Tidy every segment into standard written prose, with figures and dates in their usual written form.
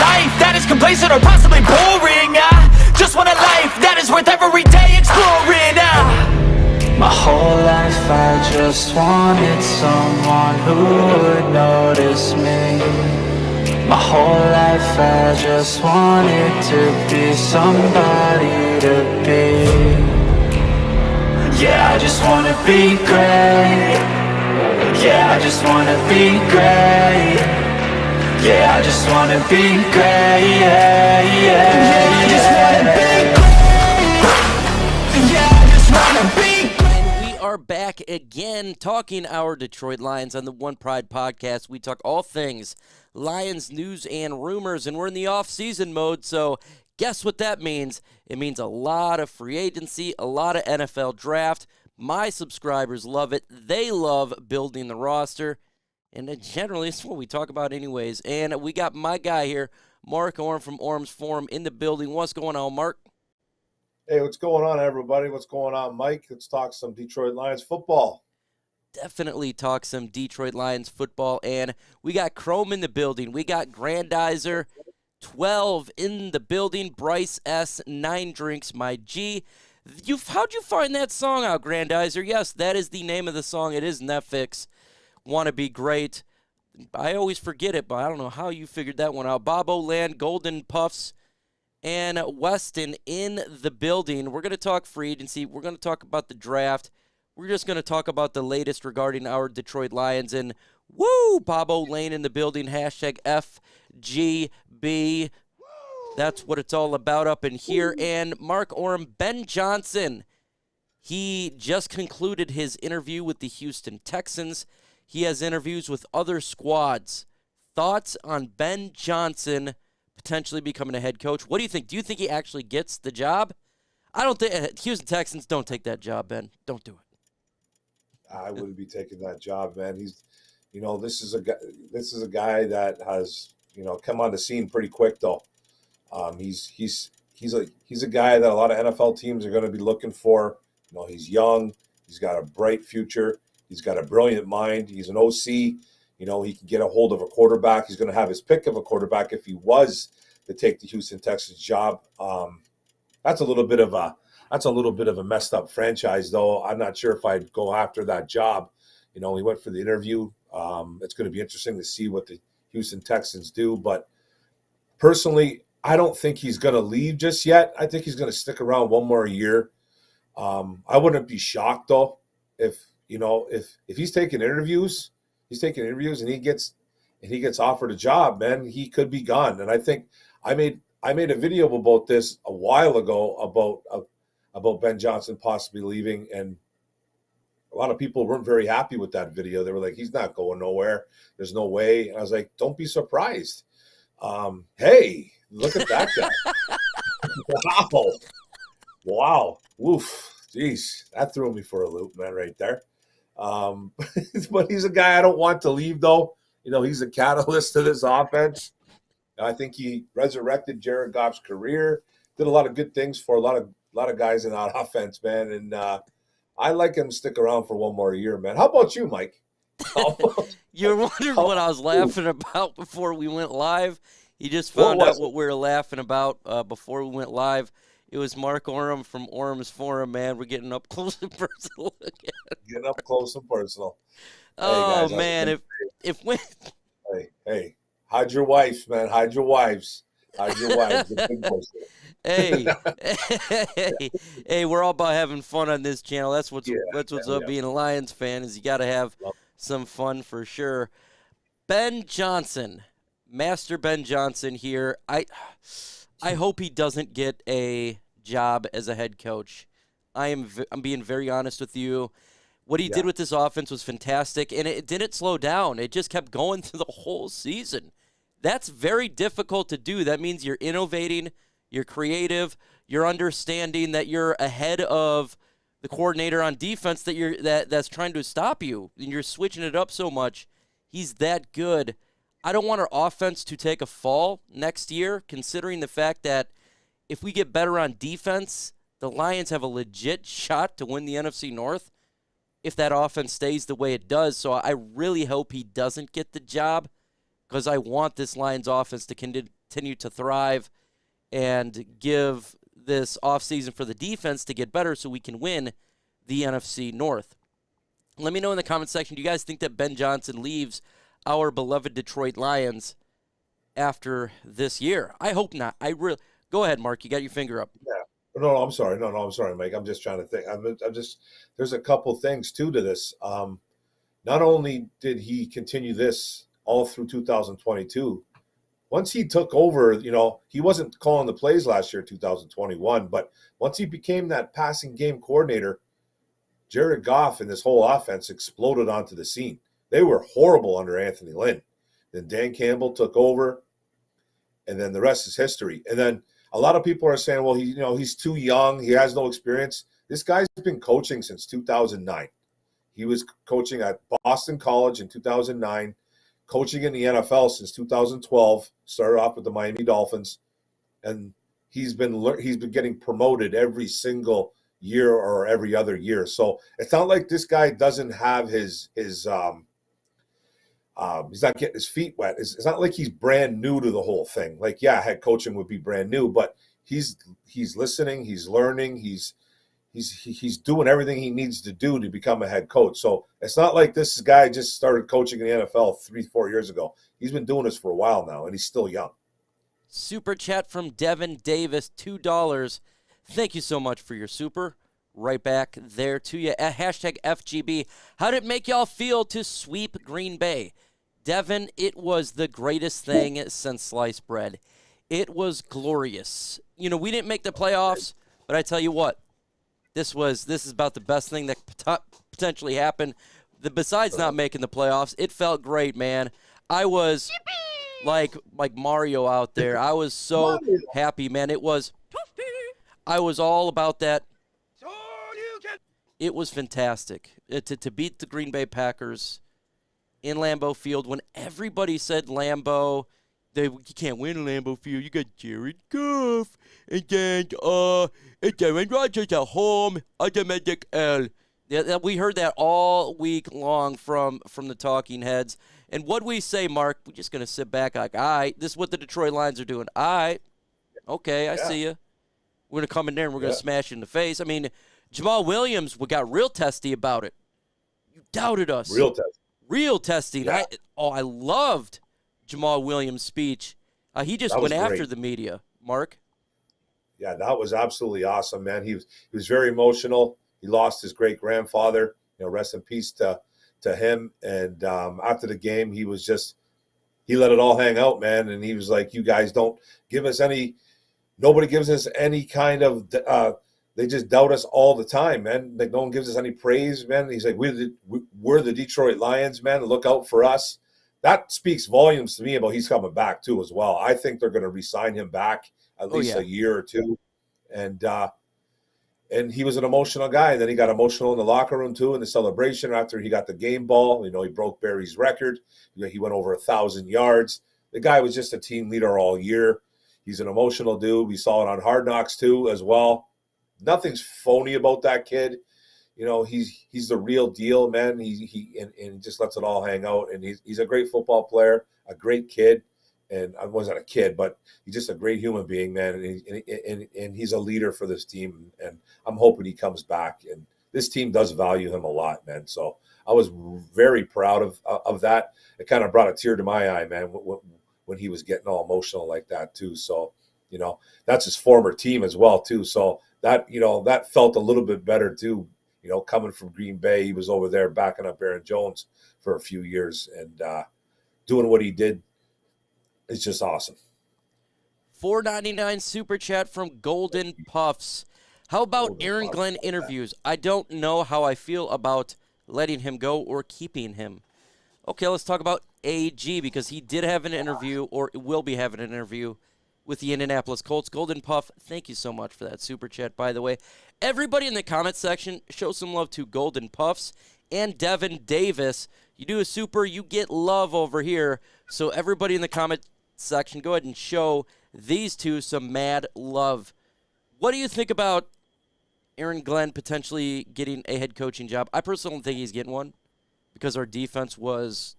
life that is complacent or possibly boring. I just want a life that is worth every day exploring. My whole life I just wanted someone who would notice me. My whole life I just wanted to be somebody to be. Yeah, I just wanna be great. Yeah, I just wanna be great. Yeah, I just wanna be great. Yeah, yeah, I just wanna be great. Yeah, I just wanna be great. We are back again talking our Detroit Lions on the One Pride podcast. We talk all things Lions news and rumors, and we're in the off-season mode, so guess what that means? It means a lot of free agency, a lot of NFL draft. My subscribers love it. They love building the roster. And generally, it's what we talk about anyways. And we got my guy here, Mark Orm from Orm's Forum in the building. What's going on, Mark? Hey, what's going on, everybody? What's going on, Mike? Let's talk some Detroit Lions football. Definitely talk some Detroit Lions football. And we got Chrome in the building. We got Grandizer 12 in the building. Bryce S. 9 Drinks, my G. How'd you find that song out, Grandizer? Yes, that is the name of the song. It is Netflix. Want to be great. I always forget it, but I don't know how you figured that one out. Bobo Land, Golden Puffs, and Weston in the building. We're going to talk free agency. We're going to talk about the draft. We're just going to talk about the latest regarding our Detroit Lions. And woo, Bobo Lane in the building, hashtag FGB. That's what it's all about up in here. And Mark Orm, Ben Johnson, he just concluded his interview with the Houston Texans. He has interviews with other squads. Thoughts on Ben Johnson potentially becoming a head coach? What do you think? Do you think he actually gets the job? I don't think Houston Texans don't take that job, Ben. Don't do it. I wouldn't be taking that job, man. He's, this is a guy that has, come on the scene pretty quick, though. He's a guy that a lot of NFL teams are going to be looking for. He's young. He's got a bright future. He's got a brilliant mind. He's an OC. He can get a hold of a quarterback. He's going to have his pick of a quarterback if he was to take the Houston Texans job. That's a little bit of a messed up franchise, though. I'm not sure if I'd go after that job. He went for the interview. It's going to be interesting to see what the Houston Texans do. But personally, I don't think he's going to leave just yet. I think he's going to stick around one more year. I wouldn't be shocked, though, if he's taking interviews, and he gets offered a job, man, he could be gone. And I think I made a video about this a while ago about Ben Johnson possibly leaving, and a lot of people weren't very happy with that video. They were like, he's not going nowhere. There's no way. And I was like, don't be surprised. Hey, look at that guy. Wow. Woof. Jeez, that threw me for a loop, man, right there. But he's a guy I don't want to leave, though. He's a catalyst to this offense. I think he resurrected Jared Goff's career, did a lot of good things for a lot of guys in that offense, man. And I like him to stick around for one more year, man. How about you, Mike? You're wondering what I was laughing about before we went live? You just found out what we were laughing about before we went live. It was Mark Orm from Orm's Forum, man. We're getting up close and personal again. Getting up close and personal. Oh, hey guys, man. If we... Hey. Hide your wives, man. Hide your wives. Hey, we're all about having fun on this channel. That's what's up being a Lions fan, is you got to have some fun for sure. Ben Johnson, Master Ben Johnson here. I hope he doesn't get a job as a head coach. I'm being very honest with you. What he did with this offense was fantastic, and it didn't slow down. It just kept going through the whole season. That's very difficult to do. That means you're innovating, you're creative, you're understanding that you're ahead of the coordinator on defense that's trying to stop you, and you're switching it up so much. He's that good. I don't want our offense to take a fall next year, considering the fact that if we get better on defense, the Lions have a legit shot to win the NFC North if that offense stays the way it does. So I really hope he doesn't get the job, because I want this Lions offense to continue to thrive and give this offseason for the defense to get better so we can win the NFC North. Let me know in the comment section, do you guys think that Ben Johnson leaves our beloved Detroit Lions after this year? I hope not. Go ahead, Mark. You got your finger up. Yeah. No, I'm sorry. No, I'm sorry, Mike. I'm just trying to think. There's a couple things too to this. Not only did he continue this all through 2022, once he took over, he wasn't calling the plays last year, 2021, but once he became that passing game coordinator, Jared Goff and this whole offense exploded onto the scene. They were horrible under Anthony Lynn. Then Dan Campbell took over, and then the rest is history. And then a lot of people are saying, well, he's too young. He has no experience. This guy's been coaching since 2009. He was coaching at Boston College in 2009, coaching in the NFL since 2012, started off with the Miami Dolphins, and he's been getting promoted every single year or every other year. So it's not like this guy doesn't have his he's not getting his feet wet. It's not like he's brand new to the whole thing. Like, yeah, head coaching would be brand new, but he's listening, he's learning, he's doing everything he needs to do to become a head coach. So it's not like this guy just started coaching in the NFL 3-4 years ago. He's been doing this for a while now, and he's still young. Super chat from Devin Davis, $2. Thank you so much for your super. Right back there to you at hashtag FGB. How did it make y'all feel to sweep Green Bay? Devin, it was the greatest thing since sliced bread. It was glorious. We didn't make the playoffs, but I tell you what, this is about the best thing that potentially happened. Besides not making the playoffs, it felt great, man. I was like Mario out there. I was so happy, man. I was all about that. It was fantastic to beat the Green Bay Packers in Lambeau Field when everybody said Lambeau, you can't win in Lambeau Field. You got Jared Goff and then Aaron Rodgers at home, automatic L. Yeah, we heard that all week long from the talking heads. And what we say, Mark, we're just going to sit back like, all right, this is what the Detroit Lions are doing. All right, okay, I see you. We're going to come in there and we're going to smash you in the face. I mean, Jamal Williams got real testy about it. You doubted us. Real testy. Yeah. I loved Jamal Williams' speech. He just went after the media, Mark. Yeah, that was absolutely awesome, man. He was very emotional. He lost his great-grandfather. Rest in peace to him. And after the game, he let it all hang out, man. And he was like, you guys don't give us nobody gives us any kind of they just doubt us all the time, man. Like, no one gives us any praise, man. He's like, we're the Detroit Lions, man. Look out for us. That speaks volumes to me about he's coming back, too, as well. I think they're going to re-sign him back at least a year or two. And he was an emotional guy. And then he got emotional in the locker room, too, in the celebration after he got the game ball. He broke Barry's record. He went over 1,000 yards. The guy was just a team leader all year. He's an emotional dude. We saw it on Hard Knocks, too, as well. Nothing's phony about that kid. He's the real deal, man. He just lets it all hang out. And he's a great football player, a great kid. And I wasn't a kid, but he's just a great human being, man. And he's a leader for this team. And I'm hoping he comes back. And this team does value him a lot, man. So I was very proud of that. It kind of brought a tear to my eye, man, when he was getting all emotional like that, too. So, that's his former team as well, too. So that felt a little bit better, too. Coming from Green Bay, he was over there backing up Aaron Jones for a few years and doing what he did. It's just awesome. $4.99 super chat from Golden Puffs. How about Aaron Glenn interviews? I don't know how I feel about letting him go or keeping him. Okay, let's talk about AG because he did have an interview or will be having an interview with the Indianapolis Colts. Golden Puff, thank you so much for that super chat, by the way. Everybody in the comment section, show some love to Golden Puffs and Devin Davis. You do a super, you get love over here. So everybody in the comment section, go ahead and show these two some mad love. What do you think about Aaron Glenn potentially getting a head coaching job? I personally don't think he's getting one because our defense was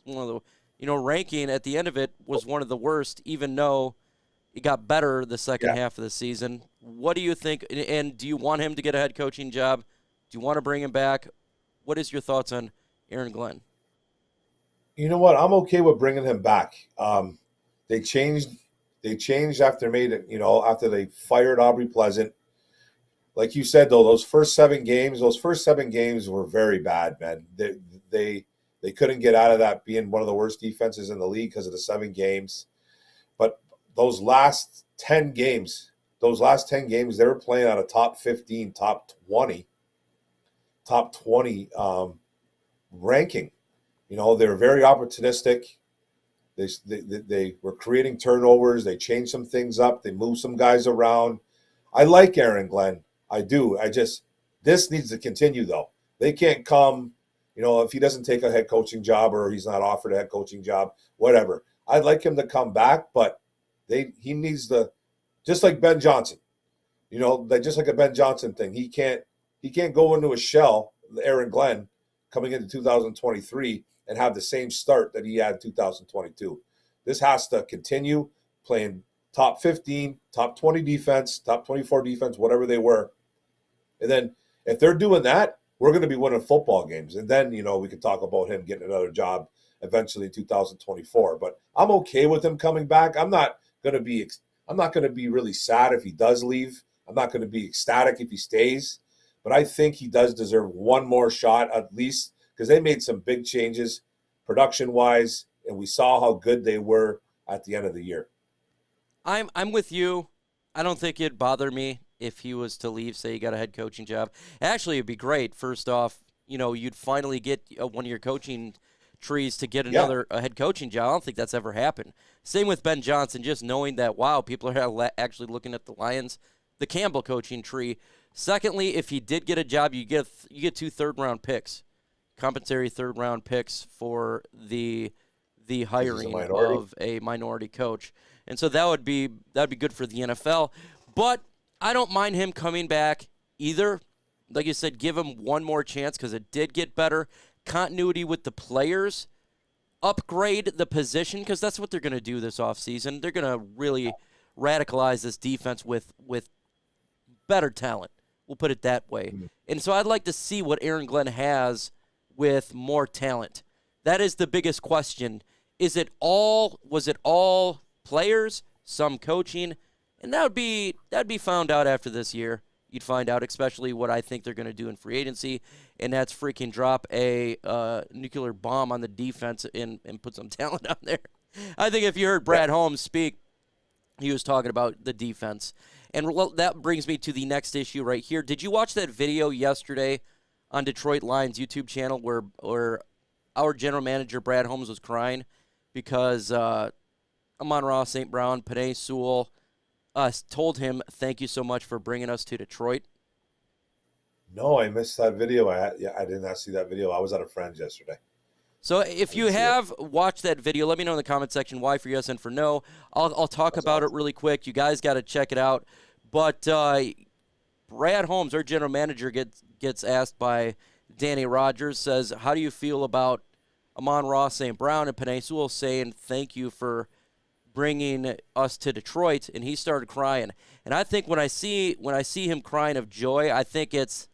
one of the ranking at the end of it was one of the worst, even though it got better the second half of the season. What do you think, and do you want him to get a head coaching job? Do you want to bring him back? What is your thoughts on Aaron Glenn? You know what? I'm okay with bringing him back. They changed after after they fired Aubrey Pleasant. Like you said, though, those first seven games were very bad, man. They couldn't get out of that being one of the worst defenses in the league because of the 7 games. But those last 10 games, they were playing at a top 15, top 20 ranking. They were very opportunistic. They were creating turnovers. They changed some things up. They moved some guys around. I like Aaron Glenn. I do. This needs to continue, though. They can't come, if he doesn't take a head coaching job or he's not offered a head coaching job, whatever. I'd like him to come back, but he needs to, just like Ben Johnson, just like a Ben Johnson thing. He can't go into a shell, Aaron Glenn, coming into 2023 and have the same start that he had in 2022. This has to continue playing top 15, top 20 defense, top 24 defense, whatever they were. And then if they're doing that, we're going to be winning football games. And then, we can talk about him getting another job eventually in 2024. But I'm okay with him coming back. I'm not going to be really sad if he does leave. I'm not going to be ecstatic if he stays. But I think he does deserve one more shot at least, because they made some big changes production-wise, and we saw how good they were at the end of the year. I'm with you. I don't think it'd bother me if he was to leave, say he got a head coaching job. Actually, it'd be great. First off, you'd finally get one of your coaching trees to get another a head coaching job. I don't think that's ever happened. Same with Ben Johnson, just knowing that, wow, people are actually looking at the Lions, the Campbell coaching tree. Secondly, if he did get a job, you get 2 third-round picks, compensatory third-round picks for the hiring of a minority coach. And so that'd be good for the NFL. But I don't mind him coming back either. Like you said, give him one more chance because it did get better. Continuity with the players. Upgrade the position because that's what they're going to do this offseason. They're going to really radicalize this defense with better talent. We'll put it that way. Mm-hmm. And so I'd like to see what Aaron Glenn has with more talent. That is the biggest question. Was it all players, some coaching? And that'd be found out after this year. You'd find out, especially what I think they're going to do in free agency, and that's freaking drop a nuclear bomb on the defense and put some talent out there. I think if you heard Brad Holmes speak, he was talking about the defense. And that brings me to the next issue right here. Did you watch that video yesterday on Detroit Lions YouTube channel where our general manager, Brad Holmes, was crying because Amon-Ra St. Brown, Penei Sewell, told him, thank you so much for bringing us to Detroit? No, I missed that video. I did not see that video. I was at a friend's yesterday. So if you have watched that video, let me know in the comment section why for yes and for no. I'll talk about it really quick. You guys got to check it out. But Brad Holmes, our general manager, gets asked by Danny Rogers, says, how do you feel about Amon-Ra St. Brown and Penei Sewell saying thank you for bringing us to Detroit? And he started crying. And I think when I see him crying of joy, I think it's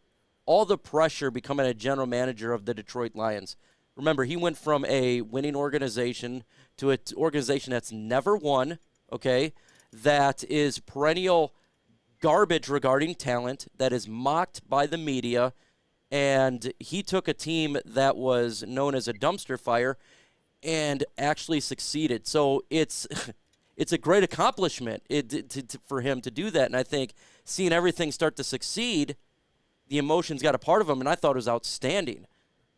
all the pressure becoming a general manager of the Detroit Lions. Remember, he went from a winning organization to an organization that's never won, okay, that is perennial garbage regarding talent, that is mocked by the media, and he took a team that was known as a dumpster fire and actually succeeded. So it's a great accomplishment for him to do that, and I think seeing everything start to succeed, the emotions got a part of him, and I thought it was outstanding.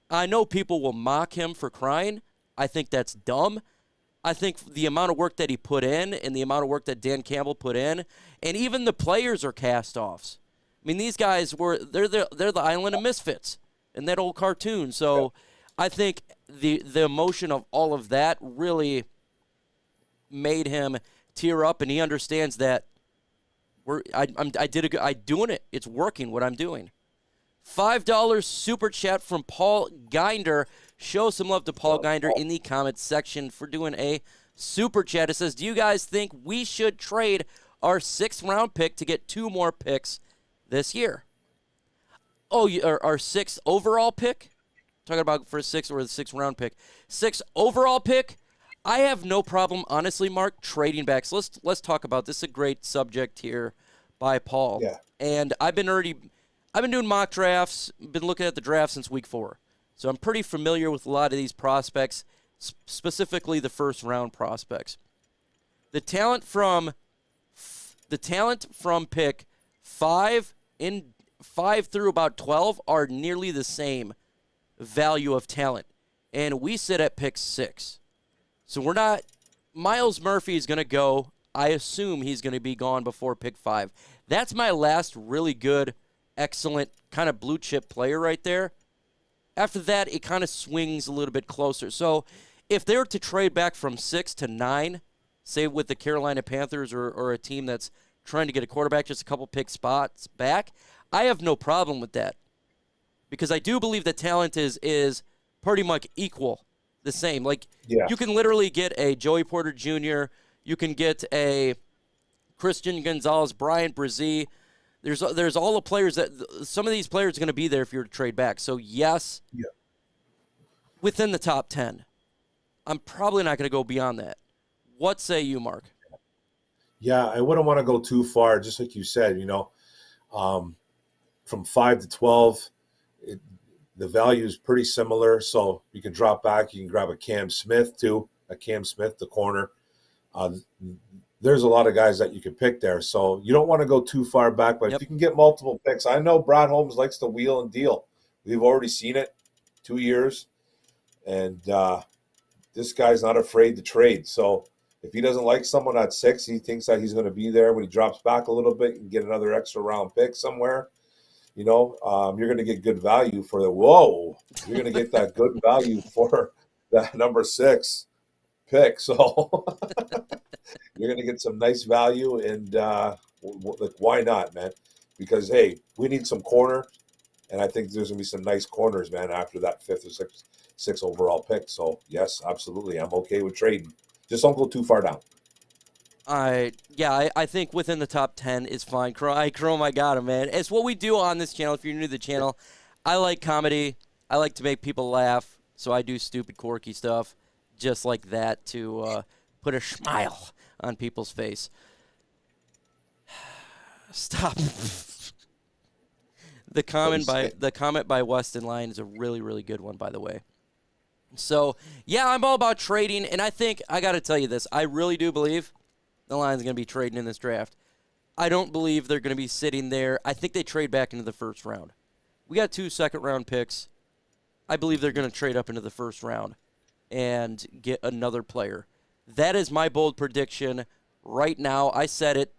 I know people will mock him for crying. I think that's dumb. I think the amount of work that he put in and the amount of work that Dan Campbell put in, and even the players are cast-offs. I mean, these guys they're the Island of Misfits in that old cartoon. So I think the emotion of all of that really made him tear up, and he understands that I'm doing it. It's working what I'm doing. $5 super chat from Paul Ginder. show some love to Paul Ginder in the comments section for doing a super chat. It says, do you guys think we should trade our 6th-round pick to get 2 more picks this year? Oh, our 6th overall pick? Talking about for 6th or the 6th-round pick. 6th overall pick? I have no problem, honestly, Mark, trading back. So let's talk about this. This is a great subject here by Paul. Yeah. And I've been doing mock drafts, been looking at the draft since week 4. So I'm pretty familiar with a lot of these prospects, specifically the first-round prospects. The talent from pick 5 through about 12 are nearly the same value of talent. And we sit at pick 6. So we're not – Myles Muphy is going to go. I assume he's going to be gone before pick 5. That's my last really good, excellent kind of blue-chip player right there. After that, it kind of swings a little bit closer. So if they were to trade back from 6 to 9, say with the Carolina Panthers or a team that's trying to get a quarterback just a couple pick spots back, I have no problem with that. Because I do believe that talent is pretty much equal. The same. Like, you can literally get a Joey Porter Jr., you can get a Christian Gonzalez, Bryant Bressee. There's all the players that some of these players are going to be there if you were to trade back. So, yes, within the top 10. I'm probably not going to go beyond that. What say you, Mark? Yeah, I wouldn't want to go too far, just like you said, from 5 to 12, the value is pretty similar, so you can drop back. You can grab a Cam Smith, too, the corner. There's a lot of guys that you can pick there, so you don't want to go too far back, but if you can get multiple picks. I know Brad Holmes likes to wheel and deal. We've already seen it, 2 years, and this guy's not afraid to trade. So if he doesn't like someone at 6, he thinks that he's going to be there when he drops back a little bit and get another extra round pick somewhere. You're going to get good value for the you're going to get that good value for that number 6 pick. So you're going to get some nice value, and why not, man? Because, hey, we need some corner, and I think there's going to be some nice corners, man, after that 5th or 6th overall pick. So, yes, absolutely. I'm okay with trading. Just don't go too far down. I think within the top 10 is fine. Chrome, I got him, man. It's what we do on this channel. If you're new to the channel, I like comedy. I like to make people laugh, so I do stupid, quirky stuff just like that to put a smile on people's face. Stop. The comment by Weston Lyon is a really, really good one, by the way. So, yeah, I'm all about trading, and I think I got to tell you this. I really do believe the Lions are going to be trading in this draft. I don't believe they're going to be sitting there. I think they trade back into the first round. We got 2 second-round picks. I believe they're going to trade up into the first round and get another player. That is my bold prediction right now. I said it.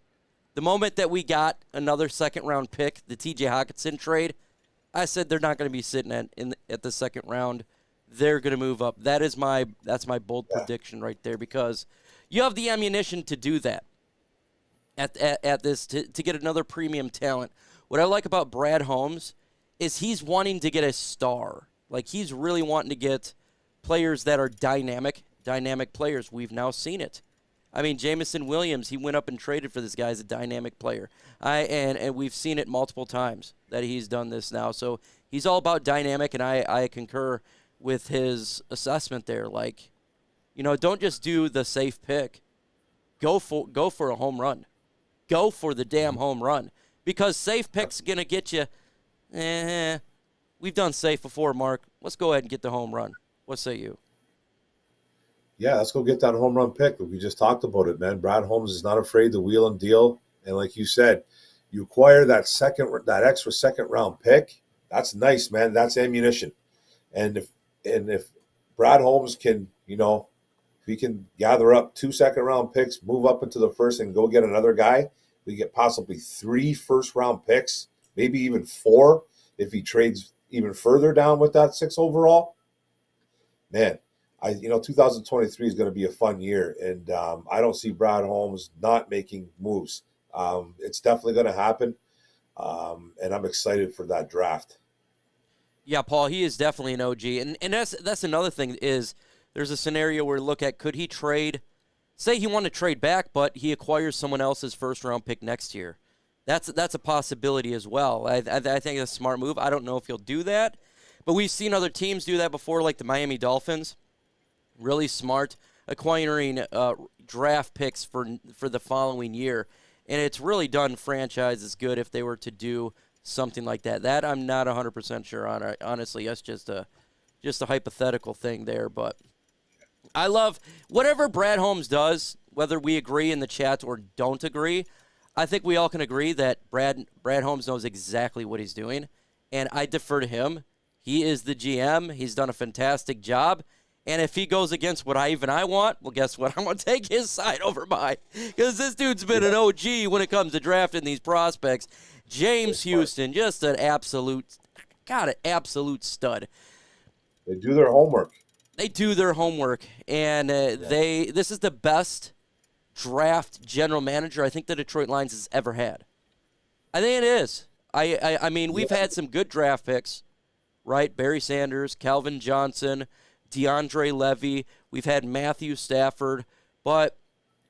The moment that we got another second-round pick, the T.J. Hockenson trade, I said they're not going to be sitting at the second round. They're going to move up. That's my bold prediction right there, because you have the ammunition to do that at this to get another premium talent. What I like about Brad Holmes is he's wanting to get a star. Like, he's really wanting to get players that are dynamic players. We've now seen it. I mean, Jameson Williams, he went up and traded for this guy as a dynamic player. And we've seen it multiple times that he's done this now. So he's all about dynamic, and I concur with his assessment there. Like, don't just do the safe pick. Go for a home run. Go for the damn home run. Because safe pick's going to get you, we've done safe before, Mark. Let's go ahead and get the home run. What say you? Yeah, let's go get that home run pick. We just talked about it, man. Brad Holmes is not afraid to wheel and deal. And like you said, you acquire that extra second round pick. That's nice, man. That's ammunition. And if Brad Holmes can, if he can gather up 2 second-round picks, move up into the first, and go get another guy, we get possibly 3 first-round picks, maybe even 4 if he trades even further down with that 6 overall. Man, 2023 is going to be a fun year, and I don't see Brad Holmes not making moves. It's definitely going to happen, and I'm excited for that draft. Yeah, Paul, he is definitely an OG. And that's another thing is there's a scenario where look at could he trade, say he wanted to trade back, but he acquires someone else's first-round pick next year. That's a possibility as well. I think it's a smart move. I don't know if he'll do that, but we've seen other teams do that before, like the Miami Dolphins. Really smart, acquiring draft picks for the following year. And it's really done franchises good if they were to do something like that. That I'm not 100% sure on. Honestly, that's just a hypothetical thing there. But I love whatever Brad Holmes does, whether we agree in the chat or don't agree. I think we all can agree that Brad Holmes knows exactly what he's doing, and I defer to him. He is the GM. He's done a fantastic job. And if he goes against what I want, well, guess what? I'm going to take his side over mine because this dude's been an OG when it comes to drafting these prospects. James Houston, just an absolute stud. They do their homework. And this is the best draft general manager I think the Detroit Lions has ever had. I think it is. I mean, we've had some good draft picks, right? Barry Sanders, Calvin Johnson, DeAndre Levy. We've had Matthew Stafford. But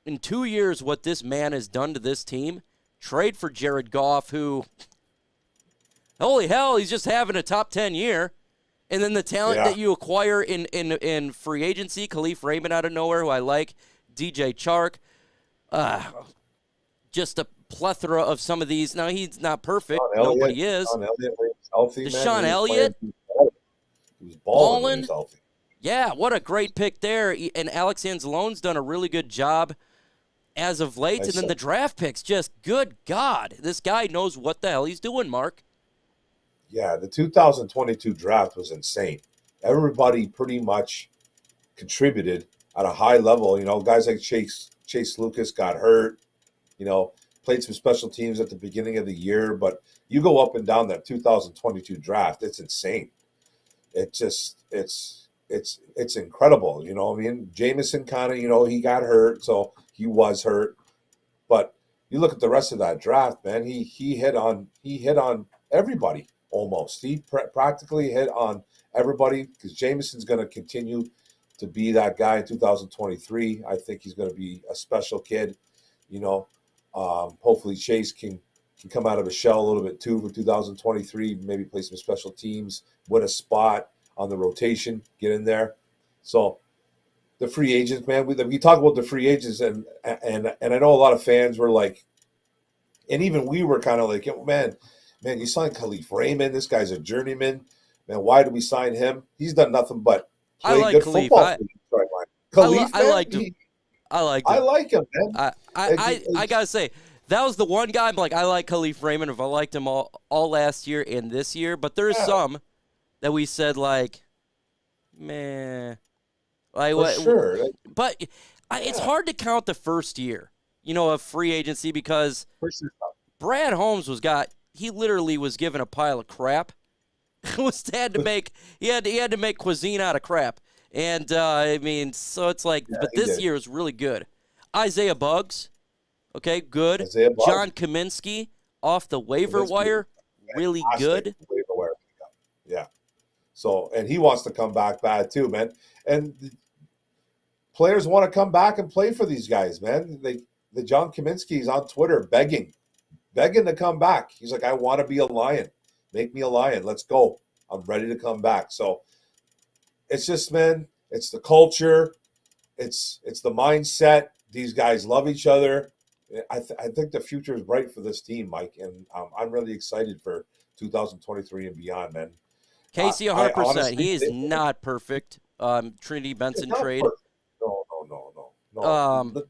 in 2 years, what this man has done to this team, trade for Jared Goff, who, holy hell, he's just having a top 10 year. And then the talent that you acquire in free agency, Khalif Raymond out of nowhere, who I like, DJ Chark, just a plethora of some of these. Now, he's not perfect. Nobody is. Sean Elliott was healthy, Deshaun Elliott. He was balling when he was healthy. Yeah, what a great pick there. And Alex Anzalone's done a really good job as of late. And then the draft picks, just good God. This guy knows what the hell he's doing, Mark. Yeah, the 2022 draft was insane. Everybody pretty much contributed at a high level. You know, guys like Chase Lucas got hurt, you know, played some special teams at the beginning of the year. But you go up and down that 2022 draft, it's insane. It's incredible. You know, I mean, Jameson kind of, you know, he got hurt, so he was hurt. But you look at the rest of that draft, man, he hit on everybody almost. He practically hit on everybody because Jameson's going to continue to be that guy in 2023. I think he's going to be a special kid. You know, hopefully Chase can come out of his shell a little bit too for 2023, maybe play some special teams, win a spot on the rotation, get in there. So the free agents, man, we talk about the free agents, and I know a lot of fans were like, and even we were kind of like, man, you signed Khalif Raymond. This guy's a journeyman. Man, why did we sign him? He's done nothing but play good Khalif. football. I liked him. I like him, man. I gotta say, that was the one guy I'm like, I like Khalif Raymond. If I liked him all last year and this year, but there's some that we said like, man, like what? Sure. But it's hard to count the first year, you know, of free agency because Brad Holmes he literally was given a pile of crap. He had to make cuisine out of crap, and I mean, so it's like, but this year is really good. Isaiah Buggs, okay, good. John Kaminsky off the waiver wire, really good. Waiver wire. Yeah. So, and he wants to come back bad too, man. And players want to come back and play for these guys, man. The John Kaminsky's on Twitter begging to come back. He's like, I want to be a Lion. Make me a Lion. Let's go. I'm ready to come back. So it's just, man, it's the culture. It's the mindset. These guys love each other. I think the future is bright for this team, Mike, and I'm really excited for 2023 and beyond, man. Casey, 100%. He is not perfect. Trinity Benson trade. Perfect. No.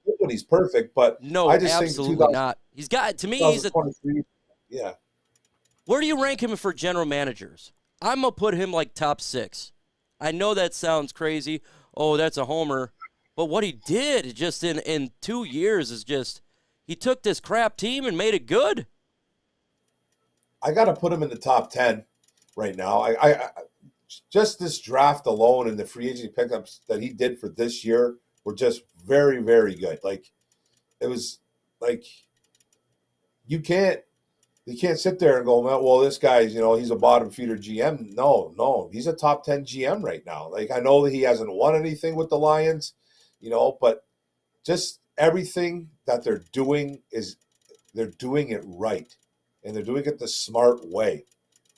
Nobody's perfect, but no, I just absolutely think not. He's got, to me, he's yeah. Where do you rank him for general managers? I'm gonna put him like top 6. I know that sounds crazy. Oh, that's a homer. But what he did just in 2 years is just, he took this crap team and made it good. I got to put him in the top 10 right now. I just this draft alone and the free agent pickups that he did for this year were just very, very good. Like, it was like, you can't you can't sit there and go, well, this guy's, he's a bottom feeder GM. No, he's a top 10 GM right now. Like, I know that he hasn't won anything with the Lions, but just everything that they're doing they're doing it right, and they're doing it the smart way.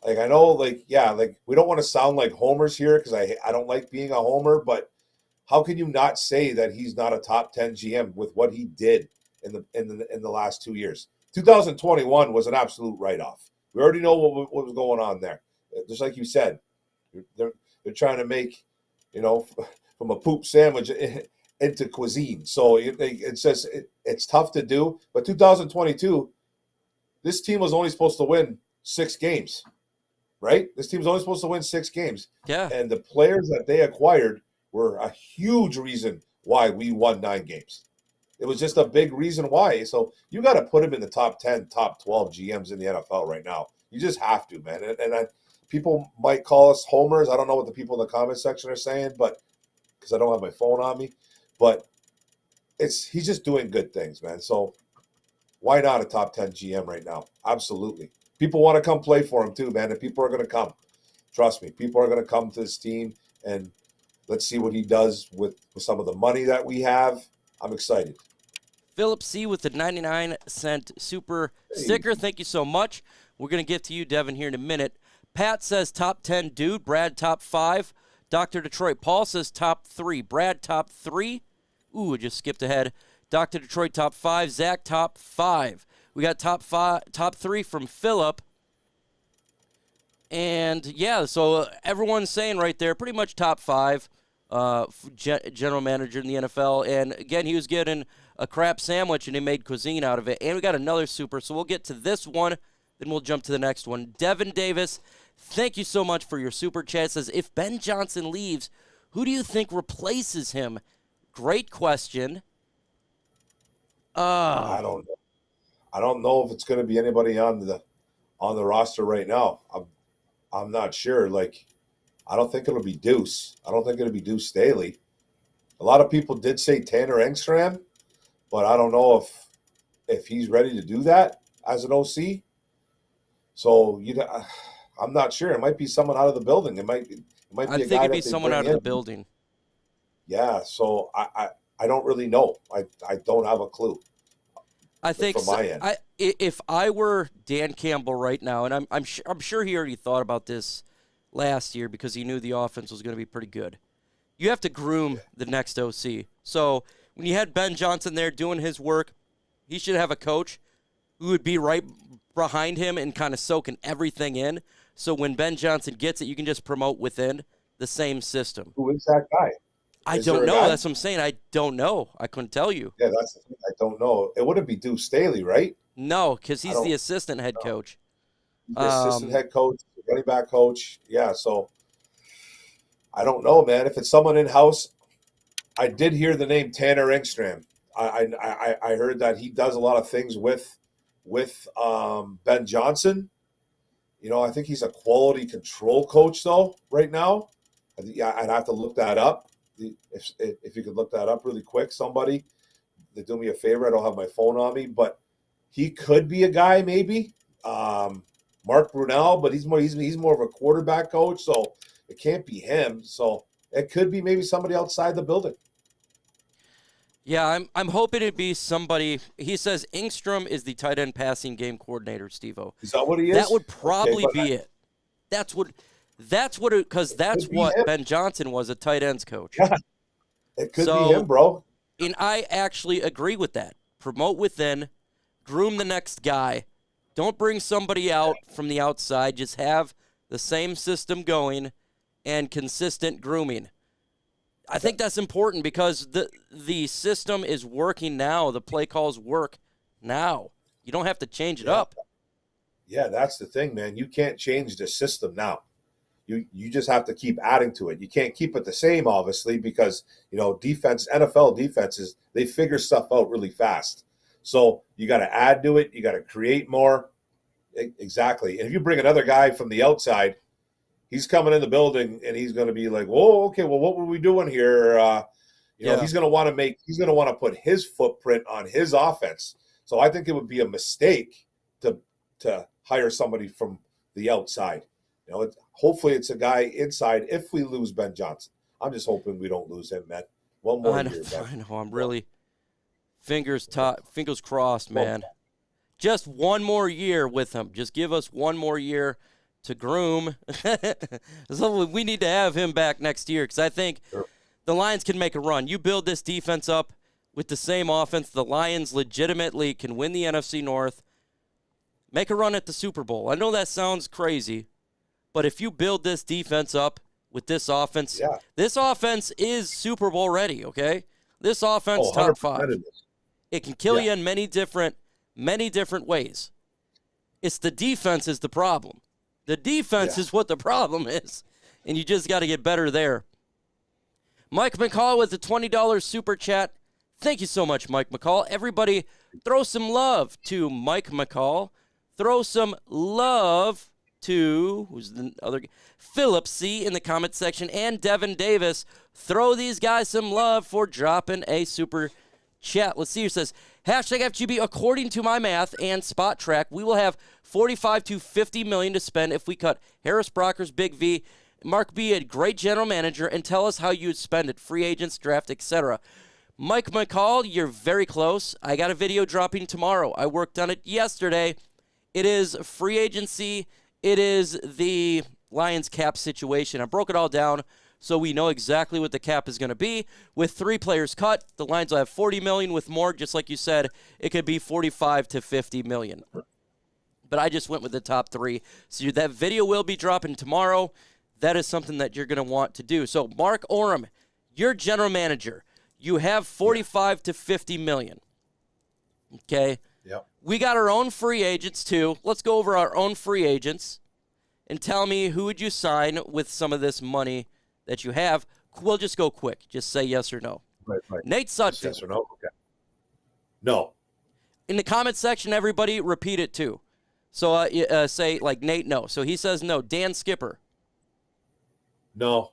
Like, I know, we don't want to sound like homers here because I don't like being a homer, but how can you not say that he's not a top 10 GM with what he did in the last 2 years? 2021 was an absolute write-off. We already know what was going on there. Just like you said, they're trying to make, from a poop sandwich into cuisine. So it's just it's tough to do. But 2022, this team was only supposed to win 6 games, right? This team's only supposed to win 6 games. Yeah. And the players that they acquired were a huge reason why we won 9 games. It was just a big reason why. So you got to put him in the top 10, top 12 GMs in the NFL right now. You just have to, man. And people might call us homers. I don't know what the people in the comment section are saying, but because I don't have my phone on me. But he's just doing good things, man. So why not a top 10 GM right now? Absolutely. People want to come play for him too, man. And people are going to come. Trust me. People are going to come to this team, and let's see what he does with some of the money that we have. I'm excited. Philip C. with the 99-cent super sticker. Thank you so much. We're going to get to you, Devin, here in a minute. Pat says top 10 dude. Brad, top 5. Dr. Detroit. Paul says top 3. Brad, top 3. Ooh, I just skipped ahead. Dr. Detroit, top 5. Zach, top 5. We got top 3 from Philip. And, yeah, so everyone's saying right there pretty much top 5 general manager in the NFL. And, again, he was getting a crap sandwich, and he made cuisine out of it. And we got another super, so we'll get to this one, then we'll jump to the next one. Devin Davis, thank you so much for your super chat. It says, if Ben Johnson leaves, who do you think replaces him? Great question. I don't know. I don't know if it's going to be anybody on the roster right now. I'm not sure. I don't think it'll be Deuce. I don't think it'll be Deuce Staley. A lot of people did say Tanner Engstrom, but I don't know if he's ready to do that as an OC. So I'm not sure. It might be someone out of the building. It might be a guy. I think it'd be someone out of the building. Yeah. So I don't really know. I don't have a clue. I think from my end. If I were Dan Campbell right now, and I'm sure he already thought about this last year because he knew the offense was going to be pretty good. You have to groom the next OC. So when you had Ben Johnson there doing his work, he should have a coach who would be right behind him and kind of soaking everything in. So when Ben Johnson gets it, you can just promote within the same system. Who is that guy? I don't know. That's what I'm saying. I don't know. I couldn't tell you. Yeah, that's the thing. I don't know. It wouldn't be Deuce Staley, right? No, because he's the assistant head coach. He's the assistant head coach, running back coach. Yeah, so I don't know, man. If it's someone in-house, I did hear the name Tanner Engstrom. I heard that he does a lot of things with Ben Johnson. I think he's a quality control coach, though, right now. I'd have to look that up. If you could look that up really quick, somebody, to do me a favor. I don't have my phone on me, but he could be a guy, maybe. Mark Brunell, but he's more of a quarterback coach, so it can't be him. So it could be maybe somebody outside the building. Yeah, I'm hoping it'd be somebody. He says Engstrom is the tight end passing game coordinator, Steve-O. Is that what he is? That would probably be it. That's what because that's what Ben Johnson was, a tight ends coach. Yeah, it could be him, bro. And I actually agree with that. Promote within, groom the next guy. Don't bring somebody out from the outside. Just have the same system going and consistent grooming. I think that's important because the system is working now. The play calls work now. You don't have to change it up. Yeah, that's the thing, man. You can't change the system now. You just have to keep adding to it. You can't keep it the same, obviously, because NFL defenses, they figure stuff out really fast. So you got to add to it. You got to create more. Exactly. And if you bring another guy from the outside, he's coming in the building and he's going to be like, "Whoa, okay, well, what were we doing here?" He's going to want to put his footprint on his offense. So I think it would be a mistake to hire somebody from the outside. You know, hopefully it's a guy inside if we lose Ben Johnson. I'm just hoping we don't lose him, man. One more year, man. I know. I'm really fingers crossed, man. Just one more year with him. Just give us one more year to groom. So we need to have him back next year because I think the Lions can make a run. You build this defense up with the same offense, the Lions legitimately can win the NFC North, make a run at the Super Bowl. I know that sounds crazy, but if you build this defense up with this offense, this offense is Super Bowl ready, okay? This offense, top 5. It can kill you in many different ways. It's the defense is the problem. The defense is what the problem is, and you just got to get better there. Mike McCall with the $20 super chat. Thank you so much, Mike McCall. Everybody, throw some love to Mike McCall. Throw some love to, who's the other? Philip C. in the comment section, and Devin Davis. Throw these guys some love for dropping a super chat. Let's see who says, hashtag FGB, according to my math and spot track, we will have 45 to 50 million to spend if we cut Harris Brockers, Big V, Mark B, a great general manager, and tell us how you'd spend it, free agents, draft, etc. Mike McCall, you're very close. I got a video dropping tomorrow. I worked on it yesterday. It is free agency. It is the Lions cap situation. I broke it all down so we know exactly what the cap is going to be. With 3 players cut, the Lions will have 40 million. With more, just like you said, it could be 45 to 50 million. But I just went with the top 3. So that video will be dropping tomorrow. That is something that you're going to want to do. So Mark Orem, your general manager, you have 45 to 50 million. Okay? Yep. We got our own free agents, too. Let's go over our own free agents and tell me who would you sign with some of this money that you have. We'll just go quick. Just say yes or no. Right. Nate Sutfield. Yes or no? Okay. No. In the comment section, everybody repeat it, too. So say, like, Nate, no. So he says no. Dan Skipper. No.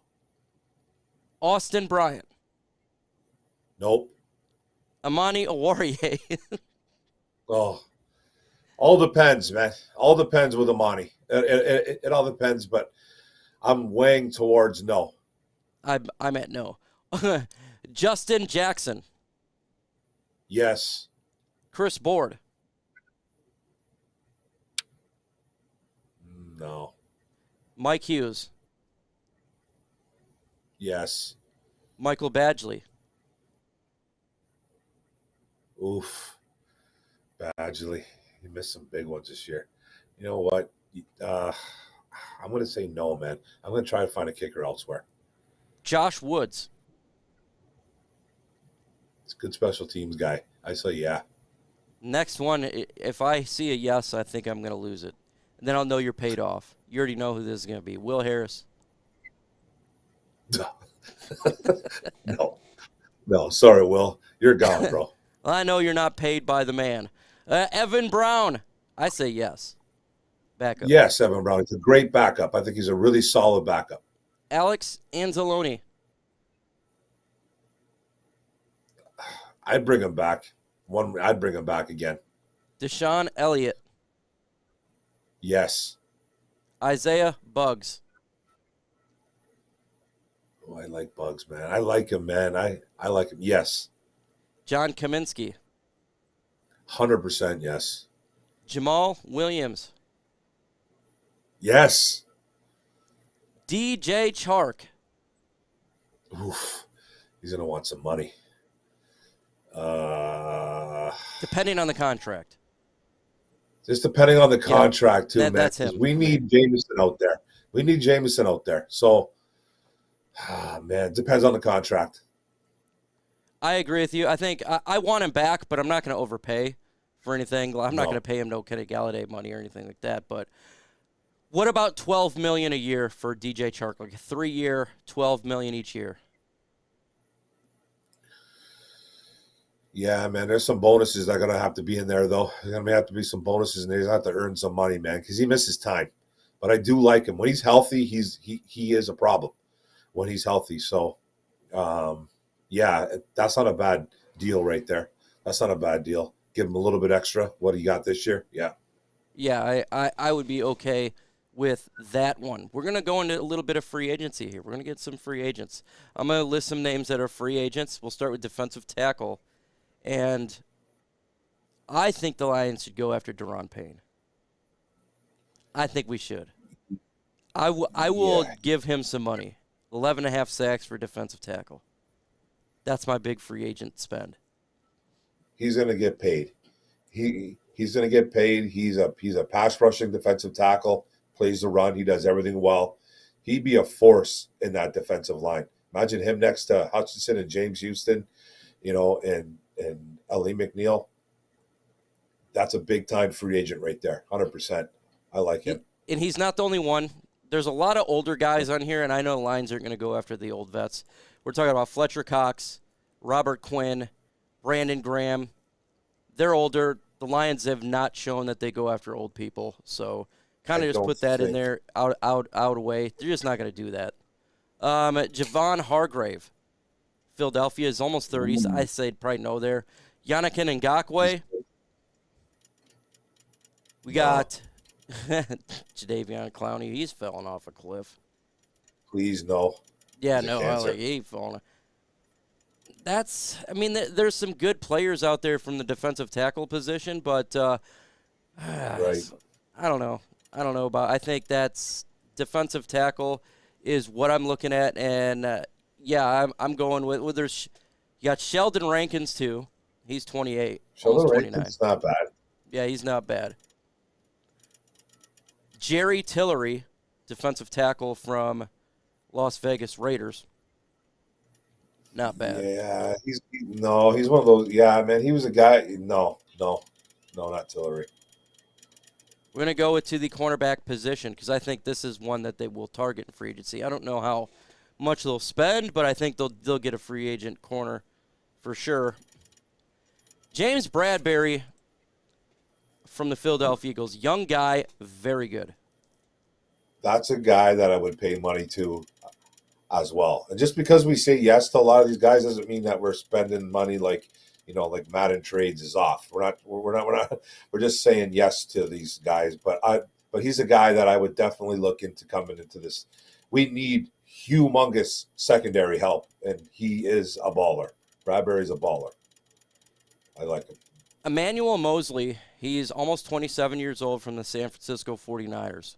Austin Bryant. Nope. Amani Oruwariye. Oh, all depends, man. All depends with Amani. It all depends, but I'm weighing towards no. I'm at no. Justin Jackson. Yes. Chris Board. No. Mike Hughes. Yes. Michael Badgley. Oof. Badgley. You missed some big ones this year. You know what? I'm going to say no, man. I'm going to try to find a kicker elsewhere. Josh Woods. It's a good special teams guy. I say yeah. Next one, if I see a yes, I think I'm going to lose it. And then I'll know you're paid off. You already know who this is going to be. Will Harris. No. Sorry, Will. You're gone, bro. I know you're not paid by the man. Evan Brown. I say yes. Backup. Yes, Evan Brown. He's a great backup. I think he's a really solid backup. Alex Anzalone. I'd bring him back. I'd bring him back again. Deshaun Elliott. Yes. Isaiah Buggs. Oh, I like Buggs, man. I like him, man. I like him. Yes. John Kaminsky. 100% yes. Jamal Williams. Yes. DJ Chark. Oof. He's going to want some money. Depending on the contract. Just depending on the contract, too, man. That's him. We need Jameson out there. So, man, it depends on the contract. I agree with you. I think I want him back, but I'm not going to overpay for anything. I'm not going to pay him no Kenny Galladay money or anything like that. But what about $12 million a year for DJ Chark? Like a 3-year, $12 million each year. Yeah, man, there's some bonuses that are going to have to be in there, though. There's going to have to be some bonuses, and he's going to have to earn some money, man, because he misses time. But I do like him. When he's healthy, he is a problem when he's healthy. So, yeah, that's not a bad deal right there. That's not a bad deal. Give him a little bit extra. What he got this year? Yeah. Yeah, I would be okay with that one. We're going to go into a little bit of free agency here. We're going to get some free agents. I'm going to list some names that are free agents. We'll start with defensive tackle. And I think the Lions should go after Da'Ron Payne. I think we should. I will give him some money. 11.5 sacks for defensive tackle. That's my big free agent spend. He's going to get paid. He's going to get paid. He's a pass rushing defensive tackle, plays the run. He does everything well. He'd be a force in that defensive line. Imagine him next to Hutchinson and James Houston, and Ali McNeil. That's a big time free agent right there. 100%. I like him. And he's not the only one. There's a lot of older guys on here, and I know Lions aren't going to go after the old vets. We're talking about Fletcher Cox, Robert Quinn, Brandon Graham. They're older. The Lions have not shown that they go after old people, so kind of just put that in there, out away. They're just not going to do that. Javon Hargrave, Philadelphia, is almost 30, so I say probably no there. Yannick Ngakoue. We got Jadeveon Clowney. He's falling off a cliff. Please, no. Yeah, no, he's falling. There's some good players out there from the defensive tackle position, but right. I don't know. I think that's defensive tackle is what I'm looking at, and I'm going with you got Sheldon Rankins too. He's 28. Sheldon Rankins not bad. Yeah, he's not bad. Jerry Tillery, defensive tackle from Las Vegas Raiders. Not bad. Yeah, he's one of those. Yeah, man, he was a guy. No, not Tillery. We're going to go to the cornerback position because I think this is one that they will target in free agency. I don't know how much they'll spend, but I think they'll get a free agent corner for sure. James Bradbury from the Philadelphia Eagles. Young guy, very good. That's a guy that I would pay money to as well. And just because we say yes to a lot of these guys doesn't mean that we're spending money like Madden trades is off. We're just saying yes to these guys. But he's a guy that I would definitely look into coming into this. We need humongous secondary help, and he is a baller. Bradbury's a baller. I like him. Emmanuel Mosley, he's almost 27 years old from the San Francisco 49ers.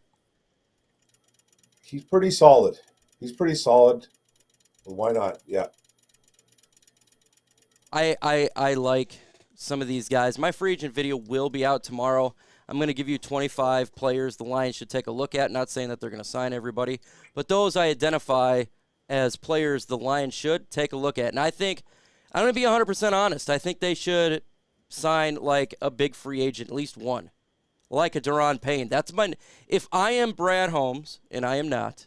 He's pretty solid. Well, why not? Yeah. I like some of these guys. My free agent video will be out tomorrow. I'm going to give you 25 players the Lions should take a look at. Not saying that they're going to sign everybody, but those I identify as players the Lions should take a look at. And I think, I'm going to be 100% honest, I think they should sign like a big free agent, at least one, like a Da'Ron Payne. If I am Brad Holmes, and I am not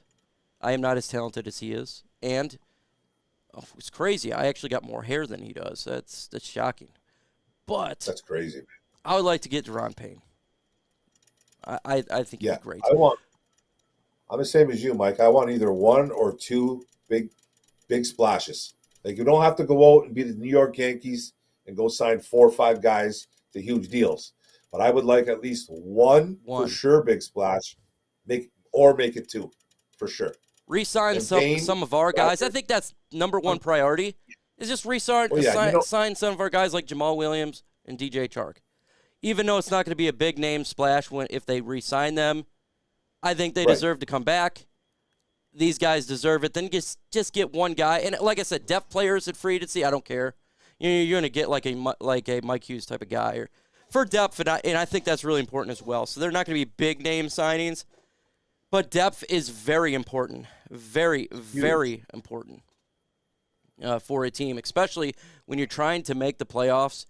as talented as he is, and it's crazy. I actually got more hair than he does. That's shocking. But that's crazy. I would like to get Da'Ron Payne. I think he's great. I'm the same as you, Mike. I want either one or two big splashes. Like, you don't have to go out and be the New York Yankees and go sign 4 or 5 guys to huge deals. But I would like at least one for sure big splash. Make it 2 for sure. Re-sign some of our guys. I think that's number one priority. Is just sign some of our guys like Jamal Williams and DJ Chark. Even though it's not going to be a big name splash if they re-sign them, I think they deserve to come back. These guys deserve it. Then just get one guy. And like I said, depth players at free agency, I don't care. You're going to get like a Mike Hughes type of guy for depth, and I think that's really important as well. So they're not going to be big name signings, but depth is very important, very, very important for a team, especially when you're trying to make the playoffs.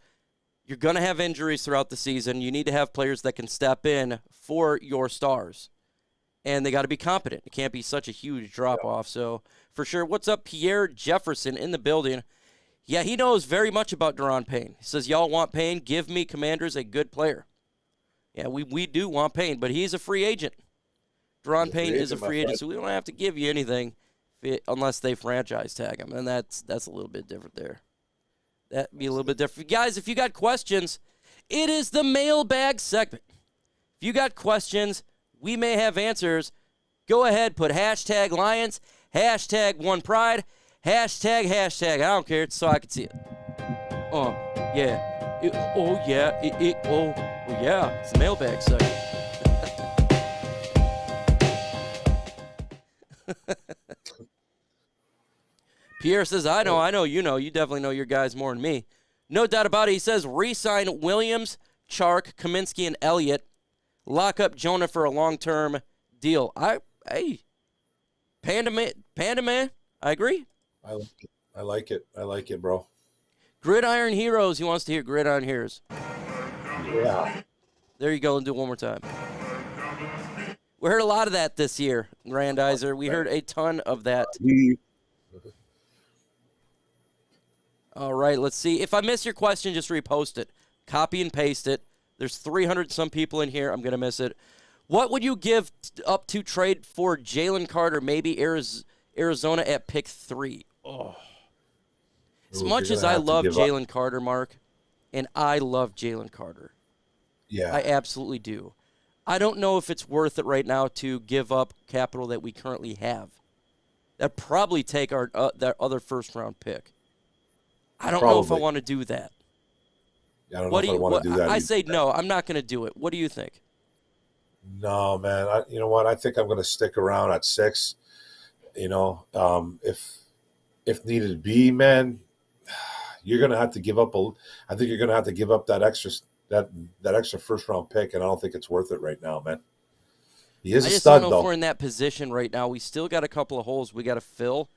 You're going to have injuries throughout the season. You need to have players that can step in for your stars, and they got to be competent. It can't be such a huge drop-off. So, for sure, what's up, Pierre Jefferson in the building? Yeah, he knows very much about Da'Ron Payne. He says, y'all want Payne? Give me, Commanders, a good player. Yeah, we do want Payne, but he's a free agent. Da'Ron Payne is a free agent, so we don't have to give you anything unless they franchise tag him, and that's a little bit different there. That'd be a little bit different. Guys, if you got questions, it is the mailbag segment. If you got questions, we may have answers. Go ahead, put hashtag Lions, hashtag One Pride, hashtag. I don't care, so I can see it. Oh, yeah. Oh, yeah. It's the mailbag segment. Pierre says, I know, you know. You definitely know your guys more than me. No doubt about it. He says, re-sign Williams, Chark, Kaminsky, and Elliott. Lock up Jonah for a long-term deal. Panda man, I agree. I like it, bro. Gridiron Heroes. He wants to hear Gridiron Heroes. Yeah. There you go, and do it one more time. We heard a lot of that this year, Grandizer. We heard a ton of that. All right, let's see. If I miss your question, just repost it. Copy and paste it. There's 300-some people in here. I'm going to miss it. What would you give up to trade for Jalen Carter, maybe Arizona at pick 3? Oh. As much as I love Jalen Carter, Mark, and I love Jalen Carter. Yeah. I absolutely do. I don't know if it's worth it right now to give up capital that we currently have. That'd probably take our that other first-round pick. I don't know if I want to do that. Yeah, I don't know if I want to do that. I say no. I'm not going to do it. What do you think? No, man. You know what? I think I'm going to stick around at 6. You know, if needed be, man, you're going to have to give up I think you're going to have to give up that extra first-round pick, and I don't think it's worth it right now, man. He is a stud, though. I just don't know if we're in that position right now. We still got a couple of holes we got to fill.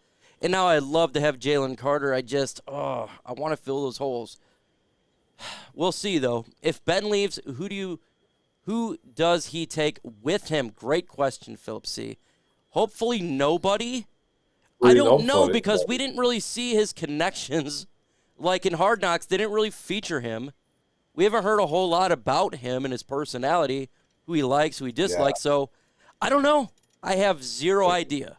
And now I'd love to have Jalen Carter. I want to fill those holes. We'll see, though. If Ben leaves, who does he take with him? Great question, Philip C. Hopefully nobody. I don't know because we didn't really see his connections. Like in Hard Knocks, they didn't really feature him. We haven't heard a whole lot about him and his personality, who he likes, who he dislikes. Yeah. So I don't know. I have zero idea.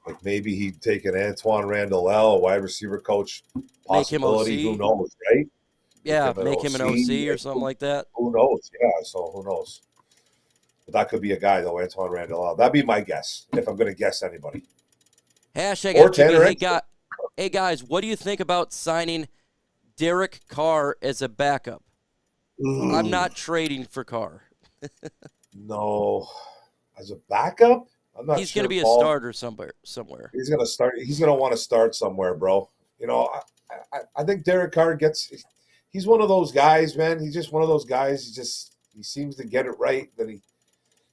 Like maybe he'd take an Antoine Randall, a wide receiver coach possibility. Make him OC. Who knows, right? Yeah, make him an OC or something like that. Who knows? Yeah, so who knows? But that could be a guy, though, Antoine Randall. That'd be my guess, if I'm going to guess anybody. Hashtag or Tanner. Hey, guys, what do you think about signing Derek Carr as a backup? I'm not trading for Carr. No. As a backup? I'm not He's sure. He's going to be a starter somewhere. He's going to start. He's going to want to start somewhere, bro. You know, I think Derek Carr he's one of those guys, man. He's just one of those guys. He seems to get it right. Then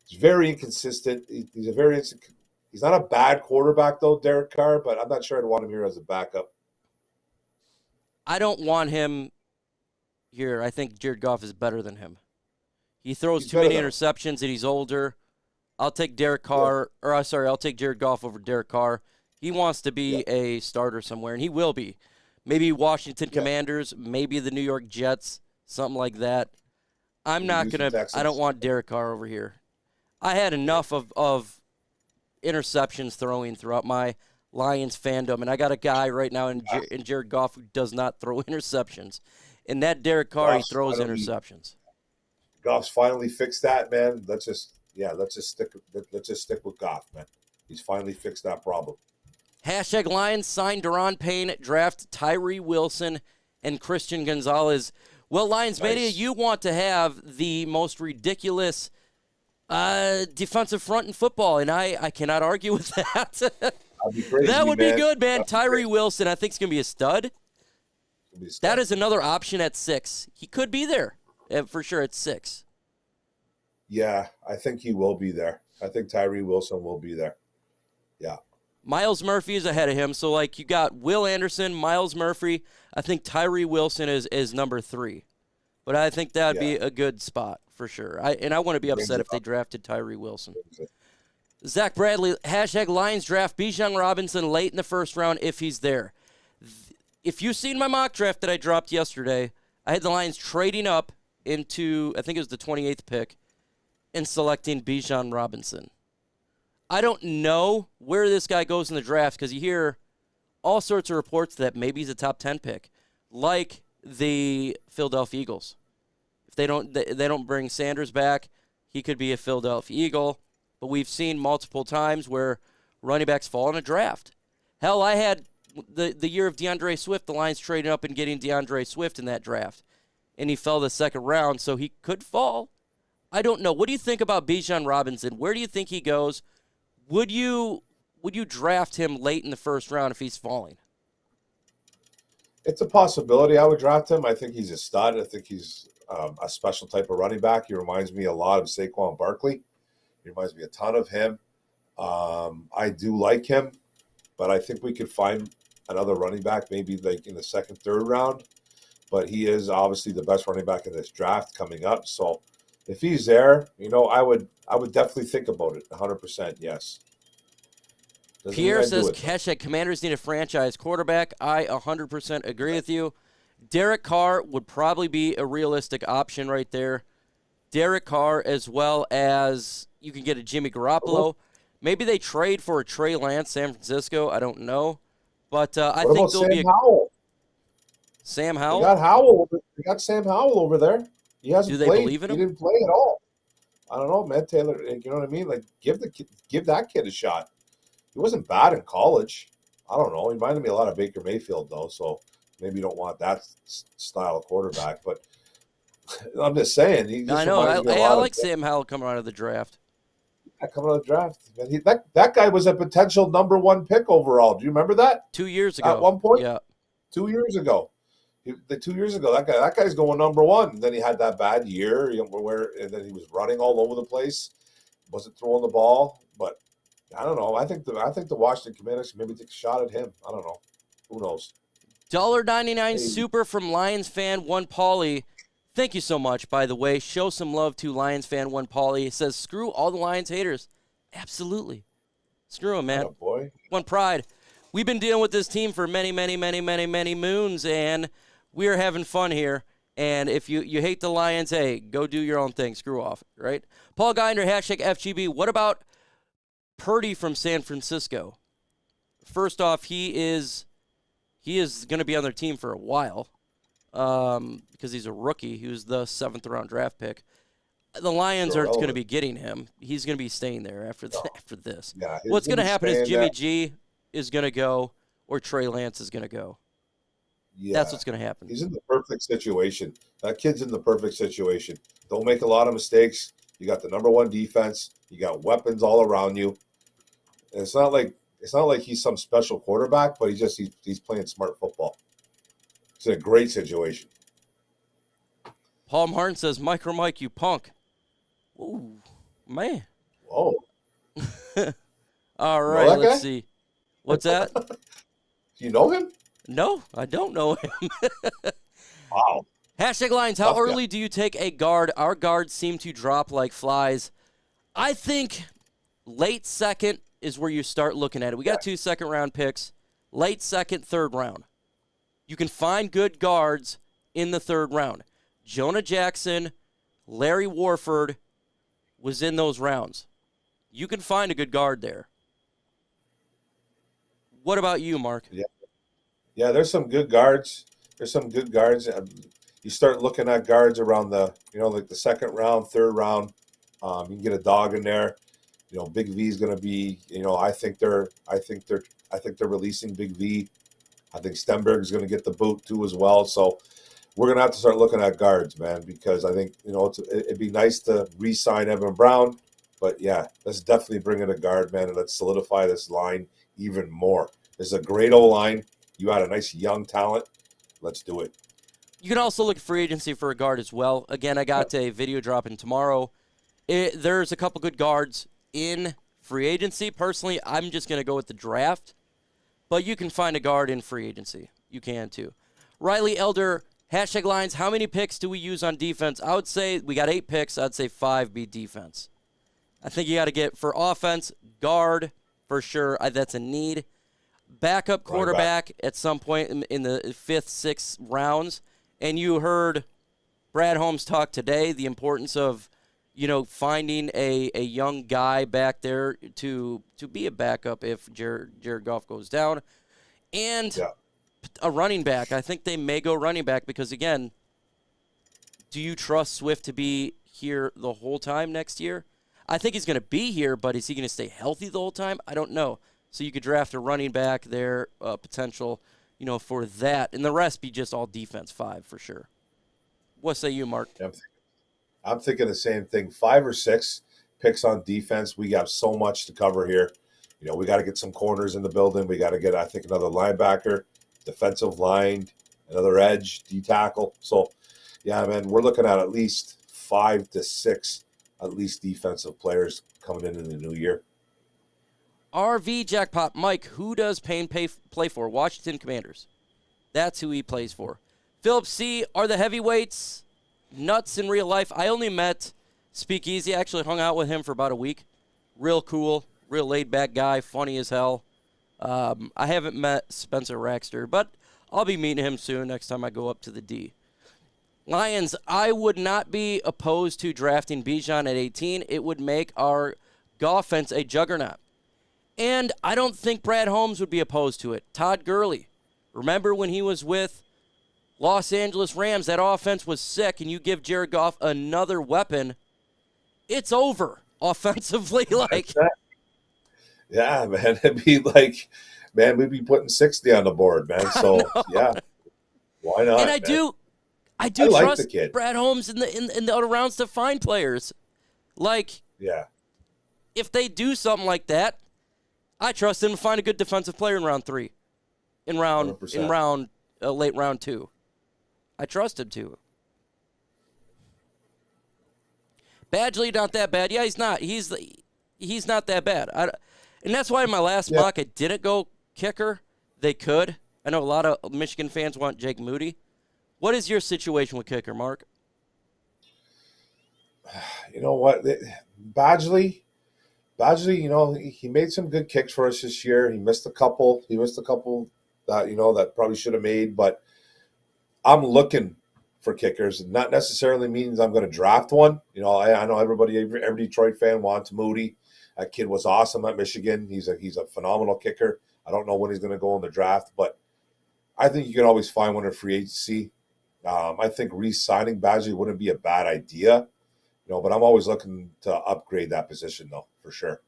he's very inconsistent. He's not a bad quarterback, though, Derek Carr, but I'm not sure I'd want him here as a backup. I don't want him here. I think Jared Goff is better than him. He throws too many interceptions, and he's older. I'll take Derek Carr, I'll take Jared Goff over Derek Carr. He wants to be a starter somewhere, and he will be. Maybe Washington Commanders, maybe the New York Jets, something like that. I don't want Derek Carr over here. I had enough of interceptions throwing throughout my Lions fandom, and I got a guy right now in Jared Goff who does not throw interceptions. And that Derek Carr, he throws interceptions. Goff's finally fixed that, man. Let's just stick with Goff, man. He's finally fixed that problem. Hashtag Lions sign Da'Ron Payne, draft Tyree Wilson and Christian Gonzalez. Well, Lions Mania, you want to have the most ridiculous defensive front in football, and I cannot argue with that. That would be good, man. Tyree Wilson, I think, is going to be a stud. That is another option at 6. He could be there for sure at 6. Yeah, I think he will be there. I think Tyree Wilson will be there. Yeah. Myles Muphy is ahead of him. So, like, you got Will Anderson, Myles Muphy. I think Tyree Wilson is number 3. But I think that would be a good spot for sure. I wouldn't be upset if they drafted Tyree Wilson. Zach Bradley, hashtag Lions draft Bijan Robinson late in the first round if he's there. If you've seen my mock draft that I dropped yesterday, I had the Lions trading up into, I think it was the 28th pick, and selecting Bijan Robinson. I don't know where this guy goes in the draft because you hear all sorts of reports that maybe he's a top 10 pick, like the Philadelphia Eagles. If they don't bring Sanders back, he could be a Philadelphia Eagle. But we've seen multiple times where running backs fall in a draft. Hell, I had the year of DeAndre Swift, the Lions trading up and getting DeAndre Swift in that draft. And he fell the second round, so he could fall. I don't know. What do you think about Bijan Robinson? Where do you think he goes? Would you draft him late in the first round if he's falling? It's a possibility. I would draft him. I think he's a stud. I think he's a special type of running back. He reminds me a lot of Saquon Barkley. He reminds me a ton of him. I do like him, but I think we could find another running back maybe like in the second, third round. But he is obviously the best running back in this draft coming up. So if he's there, I would definitely think about it. 100%, yes. Pierre says, hashtag Commanders need a franchise quarterback. I 100% agree with you. Derek Carr would probably be a realistic option right there. Derek Carr, as well as you can get a Jimmy Garoppolo. Maybe they trade for a Trey Lance, San Francisco. I don't know. But I think there'll be a Howell? Sam Howell? We got Sam Howell over there. He hasn't played. Believe in him? He didn't play at all. I don't know, man. Taylor, you know what I mean? Like, give that kid a shot. He wasn't bad in college. I don't know. He reminded me a lot of Baker Mayfield, though, so maybe you don't want that style of quarterback. But I'm just saying. I know. I like Sam Howell coming out of the draft. Yeah, coming out of the draft. Man, that guy was a potential number 1 pick overall. Do you remember that? 2 years ago. At one point? Yeah. 2 years ago. That guy's going number 1. And then he had that bad year, and then he was running all over the place, wasn't throwing the ball. But I don't know. I think the Washington Commanders maybe take a shot at him. I don't know. Who knows? $1.99 super from Lions fan 1 Paulie. Thank you so much, by the way. Show some love to Lions fan 1 Paulie. He says, screw all the Lions haters. Absolutely. Screw them, man. Oh, boy. One pride. We've been dealing with this team for many, many, many, many, many moons, and we are having fun here. And if you hate the Lions, hey, go do your own thing. Screw off, right? Paul Geiner, hashtag FGB. What about Purdy from San Francisco? First off, he is going to be on their team for a while because he's a rookie. He was the 7th-round draft pick. The Lions aren't going to be getting him. He's going to be staying there after this. Yeah, what's going to happen is Jimmy G is going to go or Trey Lance is going to go. Yeah, that's what's going to happen. He's in the perfect situation. That kid's in the perfect situation. Don't make a lot of mistakes. You got the number 1 defense. You got weapons all around you. And it's not like he's some special quarterback, but he's playing smart football. It's a great situation. Paul Martin says, Micro Mike, you punk. Ooh, man. Whoa. All right, let's see. What's that? Do you know him? No, I don't know him. Wow. Hashtag Lions, how early do you take a guard? Our guards seem to drop like flies. I think late second is where you start looking at it. We got 2 second-round picks. Late second, third round. You can find good guards in the third round. Jonah Jackson, Larry Warford was in those rounds. You can find a good guard there. What about you, Mark? Yeah, there's some good guards. You start looking at guards around like the second round, third round. You can get a dog in there. Big V is going to be. I think they're releasing Big V. I think Stenberg is going to get the boot too as well. So we're going to have to start looking at guards, man, because I think it'd be nice to re-sign Evan Brown, but yeah, let's definitely bring in a guard, man, and let's solidify this line even more. This is a great O-line. You had a nice young talent. Let's do it. You can also look at free agency for a guard as well. Again, I got a video dropping tomorrow. There's a couple good guards in free agency. Personally, I'm just going to go with the draft, but you can find a guard in free agency. You can too. Riley Elder, hashtag Lions, how many picks do we use on defense? I would say we got 8 picks. I'd say 5 be defense. I think you got to get for offense, guard for sure. That's a need. Backup quarterback at some point in the 5th, 6th rounds. And you heard Brad Holmes talk today, the importance of, finding a young guy back there to be a backup if Jared Goff goes down. And a running back. I think they may go running back because, again, do you trust Swift to be here the whole time next year. I think he's going to be here, but is he going to stay healthy the whole time? I don't know. So you could draft a running back there, potential, for that. And the rest be just all defense 5 for sure. What say you, Mark? I'm thinking the same thing. 5 or 6 picks on defense. We got so much to cover here. We got to get some corners in the building. We got to get, I think, another linebacker, defensive line, another edge, D-tackle. So, yeah, man, we're looking at least 5 to 6 at least defensive players coming in the new year. RV Jackpot. Mike, who does Payne play for? Washington Commanders. That's who he plays for. Philip C., are the heavyweights nuts in real life? I only met Speakeasy. I actually hung out with him for about a week. Real cool, real laid-back guy, funny as hell. I haven't met Spencer Raxter, but I'll be meeting him soon next time I go up to the D. Lions, I would not be opposed to drafting Bijan at 18. It would make our offense a juggernaut. And I don't think Brad Holmes would be opposed to it. Todd Gurley, remember when he was with Los Angeles Rams, that offense was sick, and you give Jared Goff another weapon, it's over offensively. Yeah, man, it'd be like, man, we'd be putting 60 on the board, man. So, yeah, why not? And I man? I do like trust the kid. Brad Holmes in the other rounds to find players. Yeah, if they do something like that, I trust him to find a good defensive player in round 3, in late round 2. I trust him to. Badgley, not that bad. Yeah, he's not. He's not that bad. And that's why in my last mock I didn't go kicker. They could. I know a lot of Michigan fans want Jake Moody. What is your situation with kicker, Mark? You know what? Badgley, he made some good kicks for us this year. He missed a couple. That, that probably should have made. But I'm looking for kickers. Not necessarily means I'm going to draft one. I know every Detroit fan wants Moody. That kid was awesome at Michigan. He's a phenomenal kicker. I don't know when he's going to go in the draft, but I think you can always find one in free agency. I think re-signing Badgley wouldn't be a bad idea, but I'm always looking to upgrade that position though, for sure.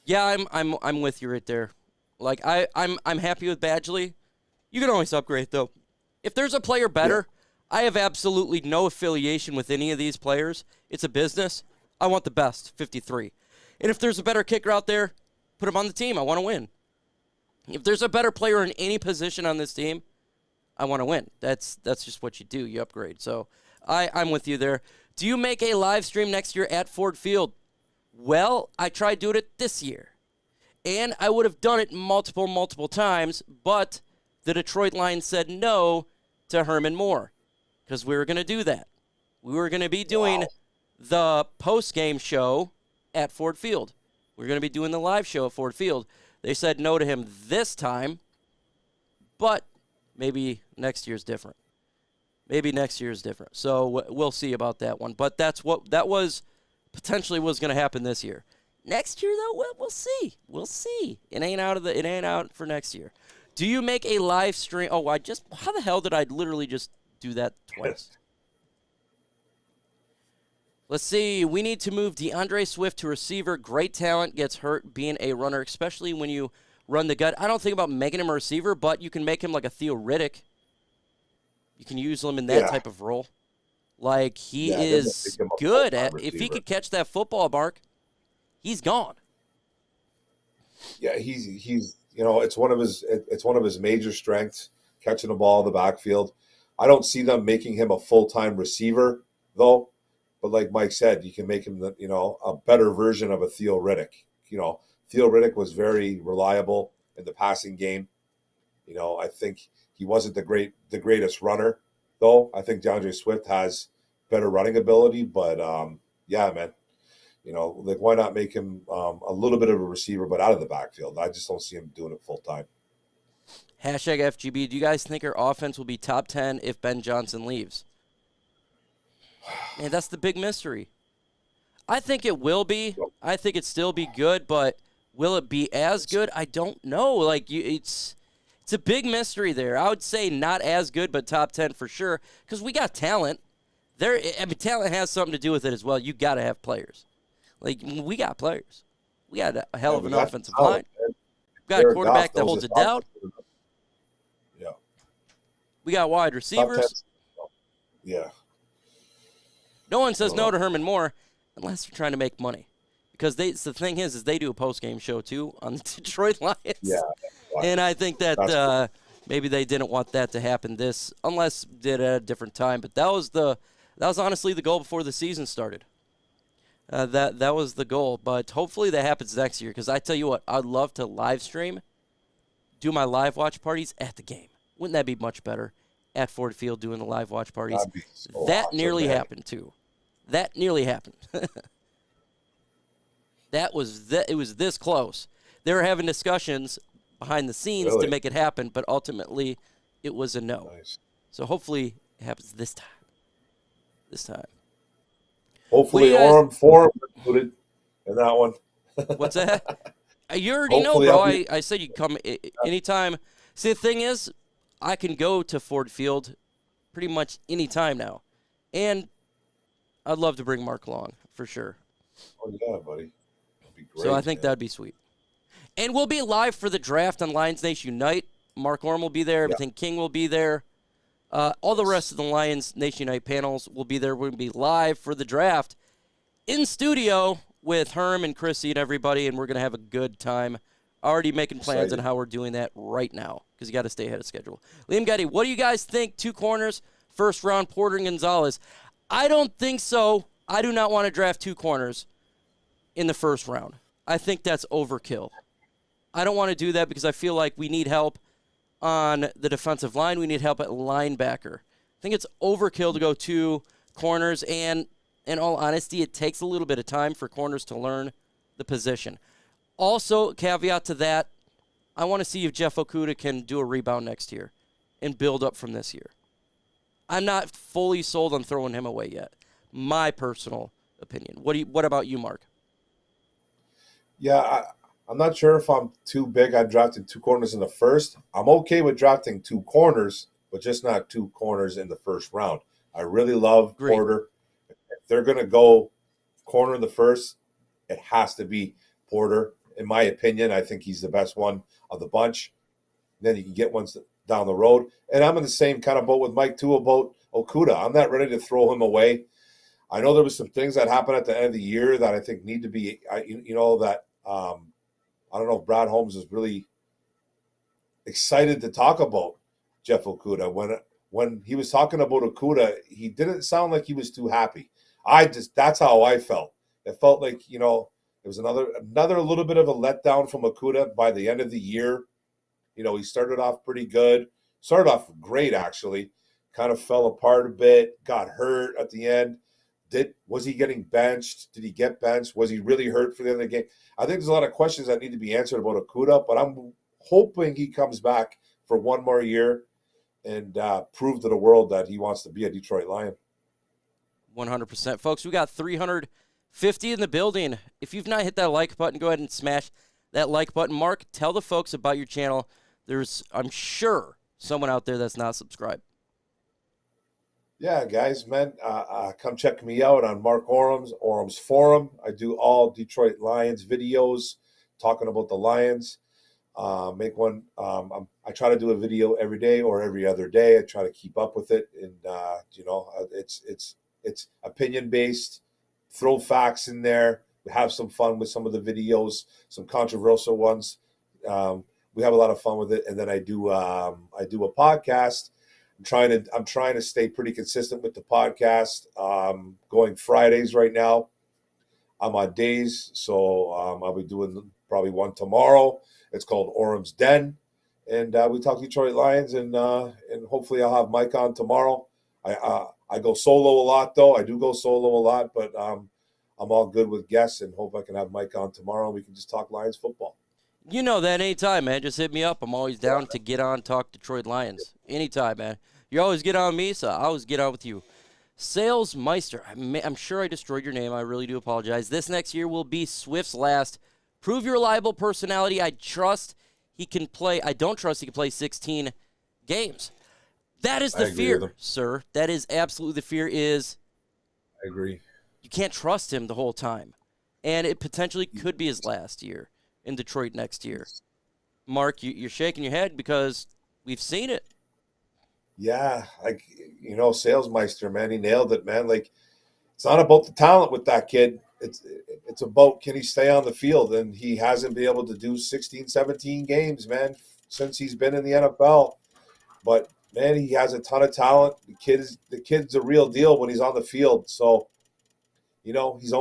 Yeah, I'm with you right there. I'm happy with Badgley. You can always upgrade though. If there's a player better, I have absolutely no affiliation with any of these players. It's a business. I want the best, 53. And if there's a better kicker out there, put him on the team. I want to win. If there's a better player in any position on this team, I want to win. That's just what you do. You upgrade. So I'm with you there. Do you make a live stream next year at Ford Field? Well, I tried doing it this year. And I would have done it multiple times, but the Detroit Lions said no to Herman Moore because we were going to do that. We were going to be doing the post-game show at Ford Field. We were going to be doing the live show at Ford Field. They said no to him this time, but maybe next year's different. So we'll see about that one. But that was potentially was going to happen this year. Next year, though, we'll see. We'll see. It ain't out for next year. Do you make a live stream? Oh, how the hell did I literally just do that twice? Let's see. We need to move DeAndre Swift to receiver. Great talent, gets hurt being a runner, especially when you run the gut. I don't think about making him a receiver, but you can make him like a Theo Riddick. You can use him in that type of role. He is good at. If he could catch that football, Mark, he's gone. Yeah, he's it's one of his major strengths, catching the ball in the backfield. I don't see them making him a full-time receiver though. But like Mike said, you can make him a better version of a Theo Riddick. Theo Riddick was very reliable in the passing game. I think he wasn't the greatest runner though. I think DeAndre Swift has better running ability, but yeah, man. Why not make him a little bit of a receiver, but out of the backfield? I just don't see him doing it full time. #FGB, do you guys think our offense will be top 10 if Ben Johnson leaves? Man, that's the big mystery. I think it will be. I think it'd still be good, but will it be as good? I don't know. It's a big mystery there. I would say not as good, but top 10 for sure, because we got talent. Talent has something to do with it as well. You got to have players. Like, we got players. We got a hell of an offensive line. We got a quarterback that holds it down. Yeah. We got wide receivers. Yeah. No one says no to Herman Moore unless they're trying to make money. Because the thing is they do a post-game show, too, on the Detroit Lions. Yeah. And I think that maybe they didn't want that to happen unless did at a different time. But that was honestly the goal before the season started. That was the goal. But hopefully that happens next year. Because I tell you what, I'd love to live stream, do my live watch parties at the game. Wouldn't that be much better? At Ford Field doing the live watch parties. So that awesome, nearly happened, too. That nearly happened. It was this close. They were having discussions behind the scenes to make it happen, but ultimately it was a no. Nice. So hopefully it happens this time. Hopefully Orem Forum included in that one. What's that? You already know, bro. I said you come anytime. See, the thing is, I can go to Ford Field pretty much any time now. And I'd love to bring Mark along, for sure. Oh, yeah, buddy. That'd be great, so I think that'd be sweet. And we'll be live for the draft on Lions Nation Unite. Mark Orm will be there. Everything King will be there. All the rest of the Lions Nation Unite panels will be there. We're going to be live for the draft in studio with Herm and Chrissy and everybody, and we're going to have a good time. Already making plans on how we're doing that right now because you got to stay ahead of schedule. Liam Getty, what do you guys think? 2 corners, first round, Porter and Gonzalez. I don't think so. I do not want to draft 2 corners in the first round. I think that's overkill. I don't want to do that because I feel like we need help on the defensive line. We need help at linebacker. I think it's overkill to go 2 corners, and in all honesty, it takes a little bit of time for corners to learn the position. Also, caveat to that, I want to see if Jeff Okudah can do a rebound next year and build up from this year. I'm not fully sold on throwing him away yet. My personal opinion. What about you, Mark? Yeah, I'm not sure if I'm too big on drafting 2 corners in the first. I'm okay with drafting 2 corners, but just not 2 corners in the first round. I really love Porter. If they're going to go corner in the first, it has to be Porter. In my opinion, I think he's the best one of the bunch. Then you can get ones down the road. And I'm in the same kind of boat with Mike, too, about Okudah. I'm not ready to throw him away. I know there was some things that happened at the end of the year that I think need to be, I don't know if Brad Holmes is really excited to talk about Jeff Okudah. When he was talking about Okudah, he didn't sound like he was too happy. That's how I felt. It felt like, it was another little bit of a letdown from Okudah by the end of the year. He started off pretty good. Started off great, actually. Kind of fell apart a bit. Got hurt at the end. Was he getting benched? Did he get benched? Was he really hurt for the end of the game? I think there's a lot of questions that need to be answered about Okudah, but I'm hoping he comes back for one more year and prove to the world that he wants to be a Detroit Lion. 100%. Folks, we got 350 in the building. If you've not hit that like button, go ahead and smash that like button. Mark, tell the folks about your channel. There's, I'm sure, someone out there that's not subscribed. Yeah, guys, man, come check me out on Mark Orem's Forum. I do all Detroit Lions videos talking about the Lions. Make one. I try to do a video every day or every other day. I try to keep up with it, and it's opinion based. Throw facts in there. Have some fun with some of the videos, some controversial ones. We have a lot of fun with it, and then I do a podcast. I'm trying to stay pretty consistent with the podcast. Going Fridays right now. I'm on days, so I'll be doing probably one tomorrow. It's called Orem's Den, and we talk Detroit Lions, and hopefully I'll have Mike on tomorrow. I go solo a lot, though. I do go solo a lot, but I'm all good with guests, and hope I can have Mike on tomorrow, and we can just talk Lions football. You know that anytime, man. Just hit me up. I'm always down to get on, talk Detroit Lions. Anytime, man. You always get on me, so I always get on with you. Sales Meister. I'm sure I destroyed your name. I really do apologize. This next year will be Swift's last. Prove your reliable personality. I trust he can play. I don't trust he can play 16 games. That is the fear, sir. That is absolutely the fear is I agree. You can't trust him the whole time. And it potentially could be his last year in Detroit next year. Mark, you're shaking your head because we've seen it. Yeah, like, Salesmeister, man, he nailed it, man. Like, it's not about the talent with that kid. It's about, can he stay on the field? And he hasn't been able to do 16, 17 games, man, since he's been in the NFL. But, man, he has a ton of talent. The kid's a real deal when he's on the field. So, he's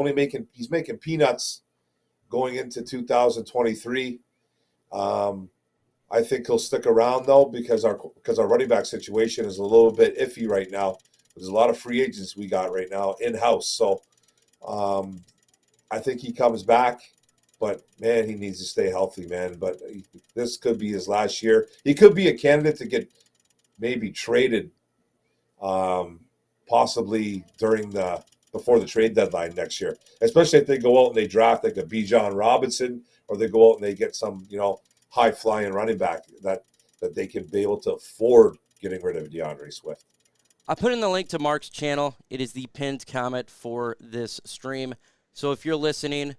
making peanuts going into 2023. I think he'll stick around, though, because our running back situation is a little bit iffy right now. There's a lot of free agents we got right now in-house. So I think he comes back. But, man, he needs to stay healthy, man. But this could be his last year. He could be a candidate to get maybe traded possibly before the trade deadline next year, especially if they go out and they draft like a Bijan Robinson, or they go out and they get some, high-flying running back that they can be able to afford getting rid of DeAndre Swift. I put in the link to Mark's channel. It is the pinned comment for this stream. So if you're listening,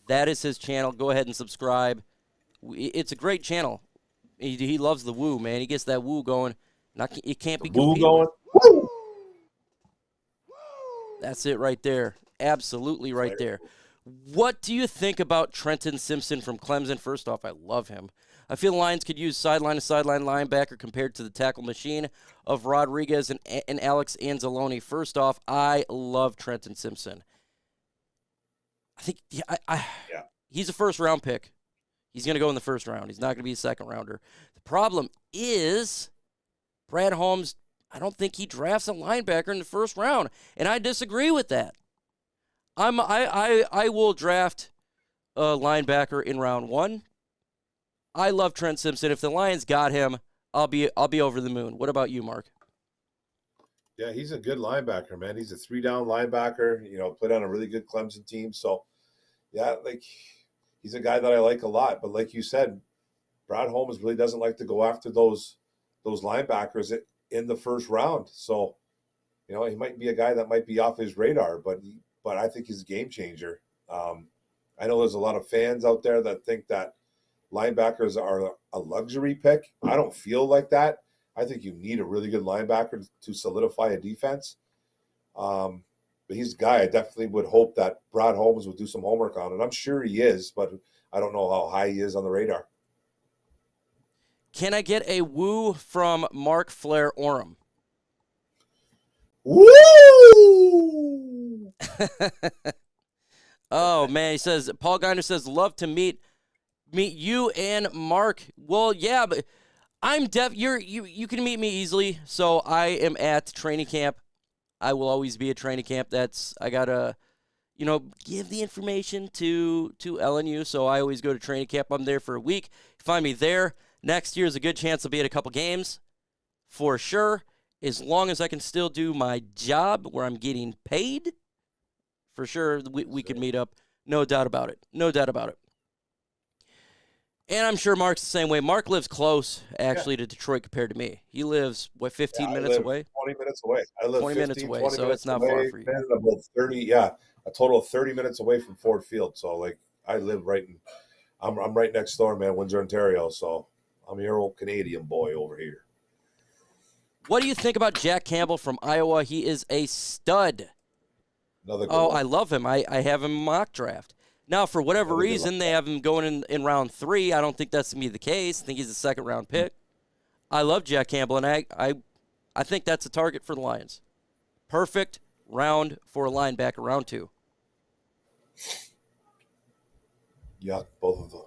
that is his channel. Go ahead and subscribe. It's a great channel. He loves the woo, man. He gets that woo going. It can't be competed going. with. That's it right there. Absolutely right there. What do you think about Trenton Simpson from Clemson? First off, I love him. I feel the Lions could use sideline-to-sideline linebacker compared to the tackle machine of Rodriguez and Alex Anzalone. First off, I love Trenton Simpson. I think he's a first-round pick. He's going to go in the first round. He's not going to be a second-rounder. The problem is Brad Holmes, I don't think he drafts a linebacker in the first round, and I disagree with that. I will draft a linebacker in round 1. I love Trent Simpson. If the Lions got him, I'll be over the moon. What about you, Mark? Yeah, he's a good linebacker, man. He's a 3-down linebacker. Played on a really good Clemson team. So, yeah, like, he's a guy that I like a lot. But like you said, Brad Holmes really doesn't like to go after those linebackers in the first round. So, he might be a guy that might be off his radar, but I think he's a game changer. I know there's a lot of fans out there that think that linebackers are a luxury pick. I don't feel like that. I think you need a really good linebacker to solidify a defense. But he's a guy I definitely would hope that Brad Holmes would do some homework on. And I'm sure he is, but I don't know how high he is on the radar. Can I get a woo from Mark Flair Orem? Woo! Oh, man, he says, Paul Geiner says, love to meet you and Mark. Well, yeah, but I'm you can meet me easily. So I am at training camp. I will always be at training camp. I gotta, give the information to LNU. So I always go to training camp. I'm there for a week. Find me there. Next year is a good chance I'll be at a couple games, for sure. As long as I can still do my job where I'm getting paid, for sure we can meet up. No doubt about it. No doubt about it. And I'm sure Mark's the same way. Mark lives close, actually, to Detroit compared to me. He lives, 15 minutes away? 20 minutes away. I live 20 minutes away, so minutes it's not away, far for you. Man, about 30, a total of 30 minutes away from Ford Field. So, like, I live I'm right next door, man, Windsor, Ontario. So I'm your old Canadian boy over here. What do you think about Jack Campbell from Iowa? He is a stud. Another good one. I love him. I have him mock draft. Now, for whatever reason, they have him going in round 3. I don't think that's going to be the case. I think he's a second-round pick. I love Jack Campbell, and I think that's a target for the Lions. Perfect round for a linebacker, round 2. Yeah, both of them.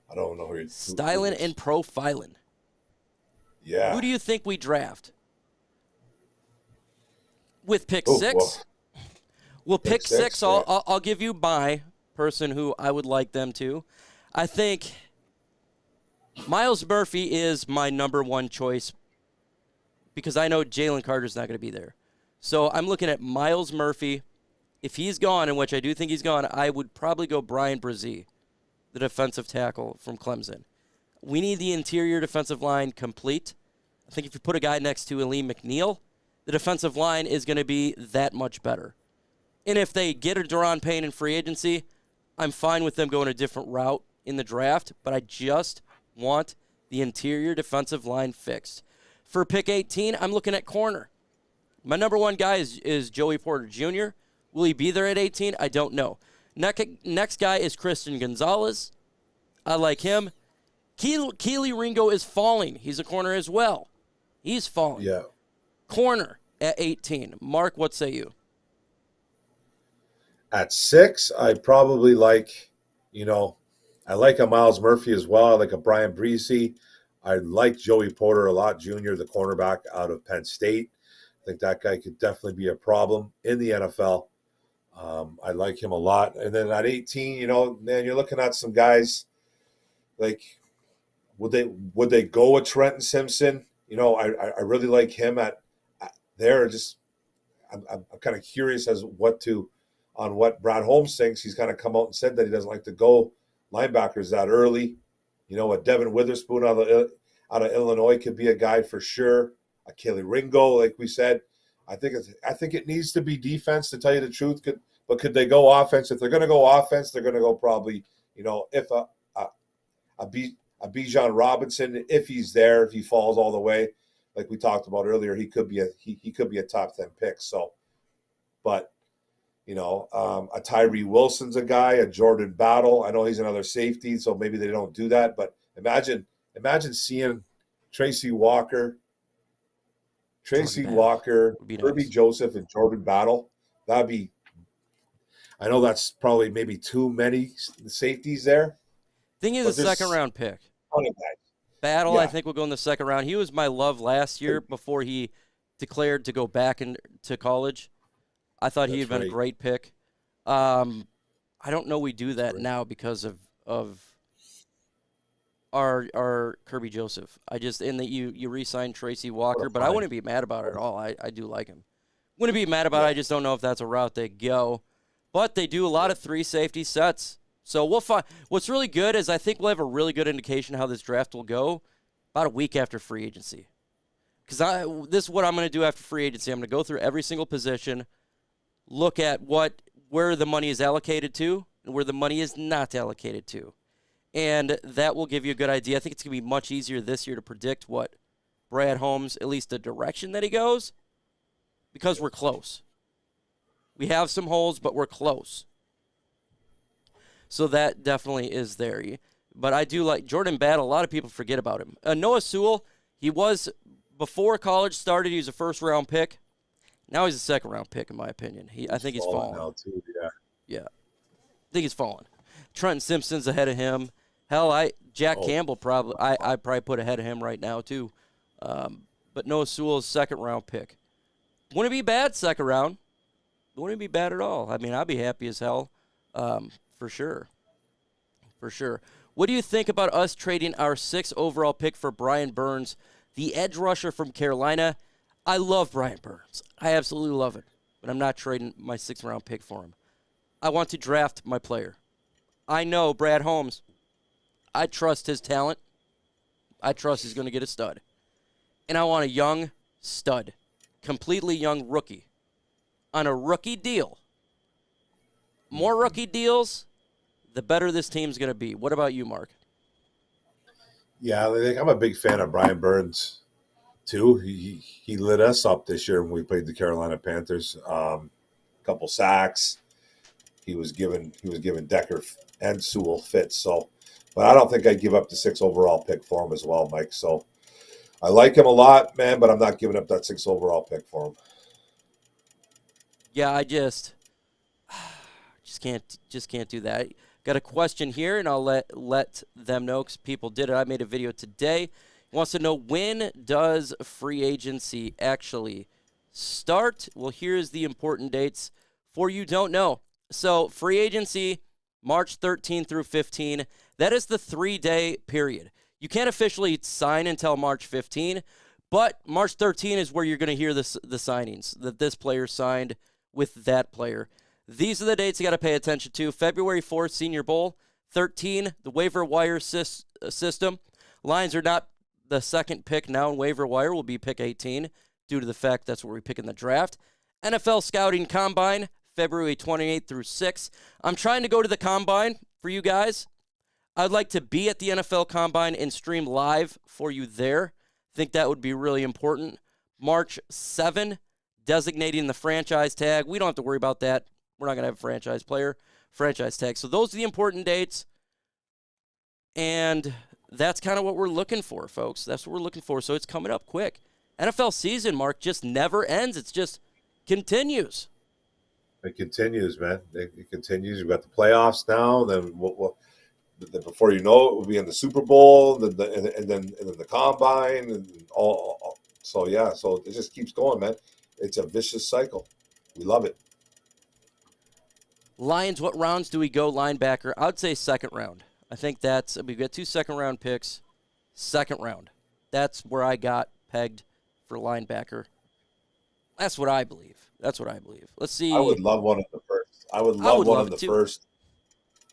I don't know who you're Styling and profiling. Yeah. Who do you think we draft? With pick 6? Well, pick 6, I'll give you my person who I would like them to. I think Myles Muphy is my number 1 choice because I know Jalen Carter's not going to be there. So I'm looking at Myles Muphy. If he's gone, in which I do think he's gone, I would probably go Brian Bressee, the defensive tackle from Clemson. We need the interior defensive line complete. I think if you put a guy next to Aleem McNeil, the defensive line is going to be that much better. And if they get a Da'Ron Payne in free agency, I'm fine with them going a different route in the draft, but I just want the interior defensive line fixed. For pick 18, I'm looking at corner. My number one guy is Joey Porter Jr. Will he be there at 18? I don't know. Next guy is Christian Gonzalez. I like him. Keely Ringo is falling. He's a corner as well. He's falling. Yeah. Corner at 18. Mark, what say you? At 6, I probably like, I like a Myles Muphy as well. I like a Brian Bressee. I like Joey Porter a lot, Jr., the cornerback out of Penn State. I think that guy could definitely be a problem in the NFL. I like him a lot. And then at 18, man, you're looking at some guys like, would they go with Trenton Simpson? I really like him at there. Just I'm kind of curious as on what Brad Holmes thinks. He's kind of come out and said that he doesn't like to go linebackers that early. A Devin Witherspoon out of Illinois could be a guy for sure. A Keely Ringo, like we said. I think it needs to be defense, to tell you the truth. But could they go offense? If they're going to go offense, they're going to go probably, if a Bijan Robinson, if he's there, if he falls all the way, like we talked about earlier, he could be a top 10 pick. So, but a Tyree Wilson's a guy, a Jordan Battle. I know he's another safety, so maybe they don't do that. But imagine seeing Tracy Walker, Kirby Joseph, and Jordan Battle. That'd be. I know that's probably maybe too many safeties there. Thing is, a second-round pick. Battle, yeah. I think, will go in the second round. He was my love last year before he declared to go back into college. I thought he had been a great pick. I don't know we do that now because of our Kirby Joseph. I just, in that you re-signed Tracy Walker, but I wouldn't be mad about it at all. I do like him. Wouldn't be mad about it. I just don't know if that's a route they go. But they do a lot of 3 safety sets. So we'll find. What's really good is I think we'll have a really good indication how this draft will go about a week after free agency. Because this is what I'm going to do after free agency. I'm going to go through every single position, look at where the money is allocated to and where the money is not allocated to. And that will give you a good idea. I think it's going to be much easier this year to predict what Brad Holmes, at least the direction that he goes, because we're close. We have some holes, but we're close. So that definitely is there. But I do like Jordan Battle. A lot of people forget about him. Noah Sewell, he was, before college started, he was a first-round pick. Now he's a second-round pick, in my opinion. I think he's fallen. Now too, yeah. I think he's fallen. Trenton Simpson's ahead of him. Hell, Jack Campbell probably. I probably put ahead of him right now too. But Noah Sewell's second-round pick. Wouldn't be bad second round. Wouldn't be bad at all. I mean, I'd be happy as hell, for sure. For sure. What do you think about us trading our 6th overall pick for Brian Burns, the edge rusher from Carolina? I love Brian Burns. I absolutely love it. But I'm not trading my 6th-round pick for him. I want to draft my player. I know Brad Holmes. I trust his talent. I trust he's going to get a stud. And I want a young stud, completely young rookie, on a rookie deal. More rookie deals, the better this team's going to be. What about you, Mark? Yeah, I'm a big fan of Brian Burns, too. He lit us up this year when we played the Carolina Panthers. Couple sacks. He was given Decker and Sewell fits. So, but I don't think I'd give up the 6th overall pick for him as well, Mike. So I like him a lot, man, but I'm not giving up that 6th overall pick for him. Yeah, I just can't do that. Got a question here, and I'll let them know because people did it. I made a video today. He wants to know, when does free agency actually start? Well, here's the important dates for you don't know. So free agency, March 13 through 15. That is the 3-day period. You can't officially sign until March 15, but March 13 is where you're going to hear the signings, that this player signed with that player. These are the dates you got to pay attention to. February 4th, Senior Bowl. 13, the waiver wire system. Lions are not the 2nd pick now in waiver wire. Will be pick 18 due to the fact that's where we pick in the draft. NFL Scouting Combine, February 28th through 6th. I'm trying to go to the Combine for you guys. I'd like to be at the NFL Combine and stream live for you there. I think that would be really important. March 7, designating the franchise tag. We don't have to worry about that. We're not going to have a franchise tag. So those are the important dates. And that's kind of what we're looking for, folks. That's what we're looking for. So it's coming up quick. NFL season, Mark, just never ends. It just continues. It continues, man. It continues. We've got the playoffs now. Then before you know it, we'll be in the Super Bowl, and then the Combine, and all. So yeah, so it just keeps going, man. It's a vicious cycle. We love it. Lions, what rounds do we go linebacker? I would say second round. I think we've got 2 second-round picks. Second round. That's where I got pegged for linebacker. That's what I believe. Let's see. I would love one of the first. I would love one of the first.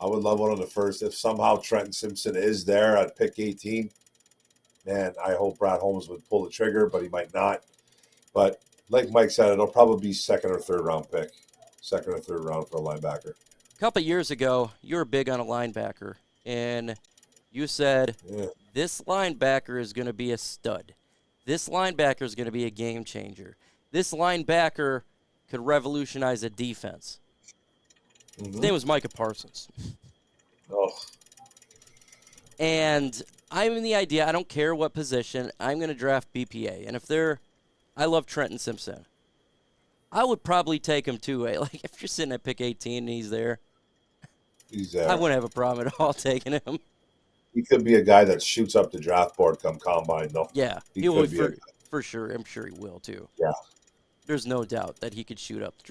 I would love one of the first. If somehow Trenton Simpson is there at pick 18, man, I hope Brad Holmes would pull the trigger, but he might not. But like Mike said, it'll probably be second or third round pick. Second or third round for a linebacker. A couple of years ago, you were big on a linebacker, and you said, this linebacker is going to be a stud. This linebacker is going to be a game changer. This linebacker could revolutionize a defense. His name was Micah Parsons. Oh. And I'm in the idea, I don't care what position, I'm going to draft BPA. And I love Trenton Simpson. I would probably take him too. Like, if you're sitting at pick 18 and he's there, I wouldn't have a problem at all taking him. He could be a guy that shoots up the draft board come Combine, though. Yeah, he would for sure. I'm sure he will, too. Yeah. There's no doubt that he could shoot up the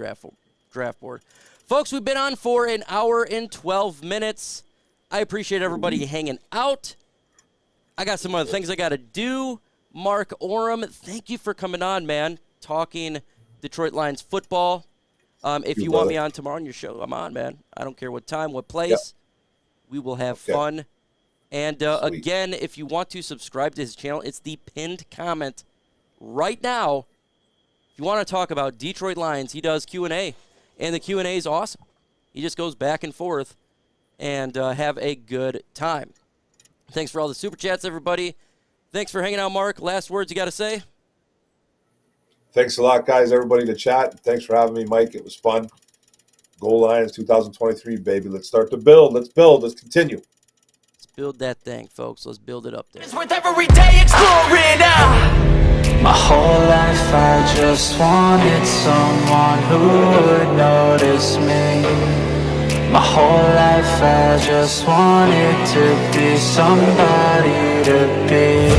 draft board. Folks, we've been on for an hour and 12 minutes. I appreciate everybody hanging out. I got some other things I got to do. Mark Oram, thank you for coming on, man, talking Detroit Lions football. If you want me on tomorrow on your show, I'm on, man. I don't care what time, what place. Yep. We will have fun. And, again, if you want to subscribe to his channel, it's the pinned comment right now. If you want to talk about Detroit Lions, he does Q&A. And the Q&A is awesome. He just goes back and forth and have a good time. Thanks for all the Super Chats, everybody. Thanks for hanging out, Mark. Last words you got to say? Thanks a lot, guys, everybody to chat. Thanks for having me, Mike. It was fun. Go Lions 2023, baby. Let's start to build. Let's build. Let's continue. Let's build that thing, folks. Let's build it up there. It's worth every day exploring. My whole life I just wanted someone who would notice me. My whole life I just wanted to be somebody to be.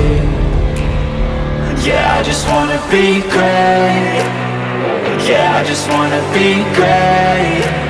Yeah, I just wanna be great. Yeah, I just wanna be great.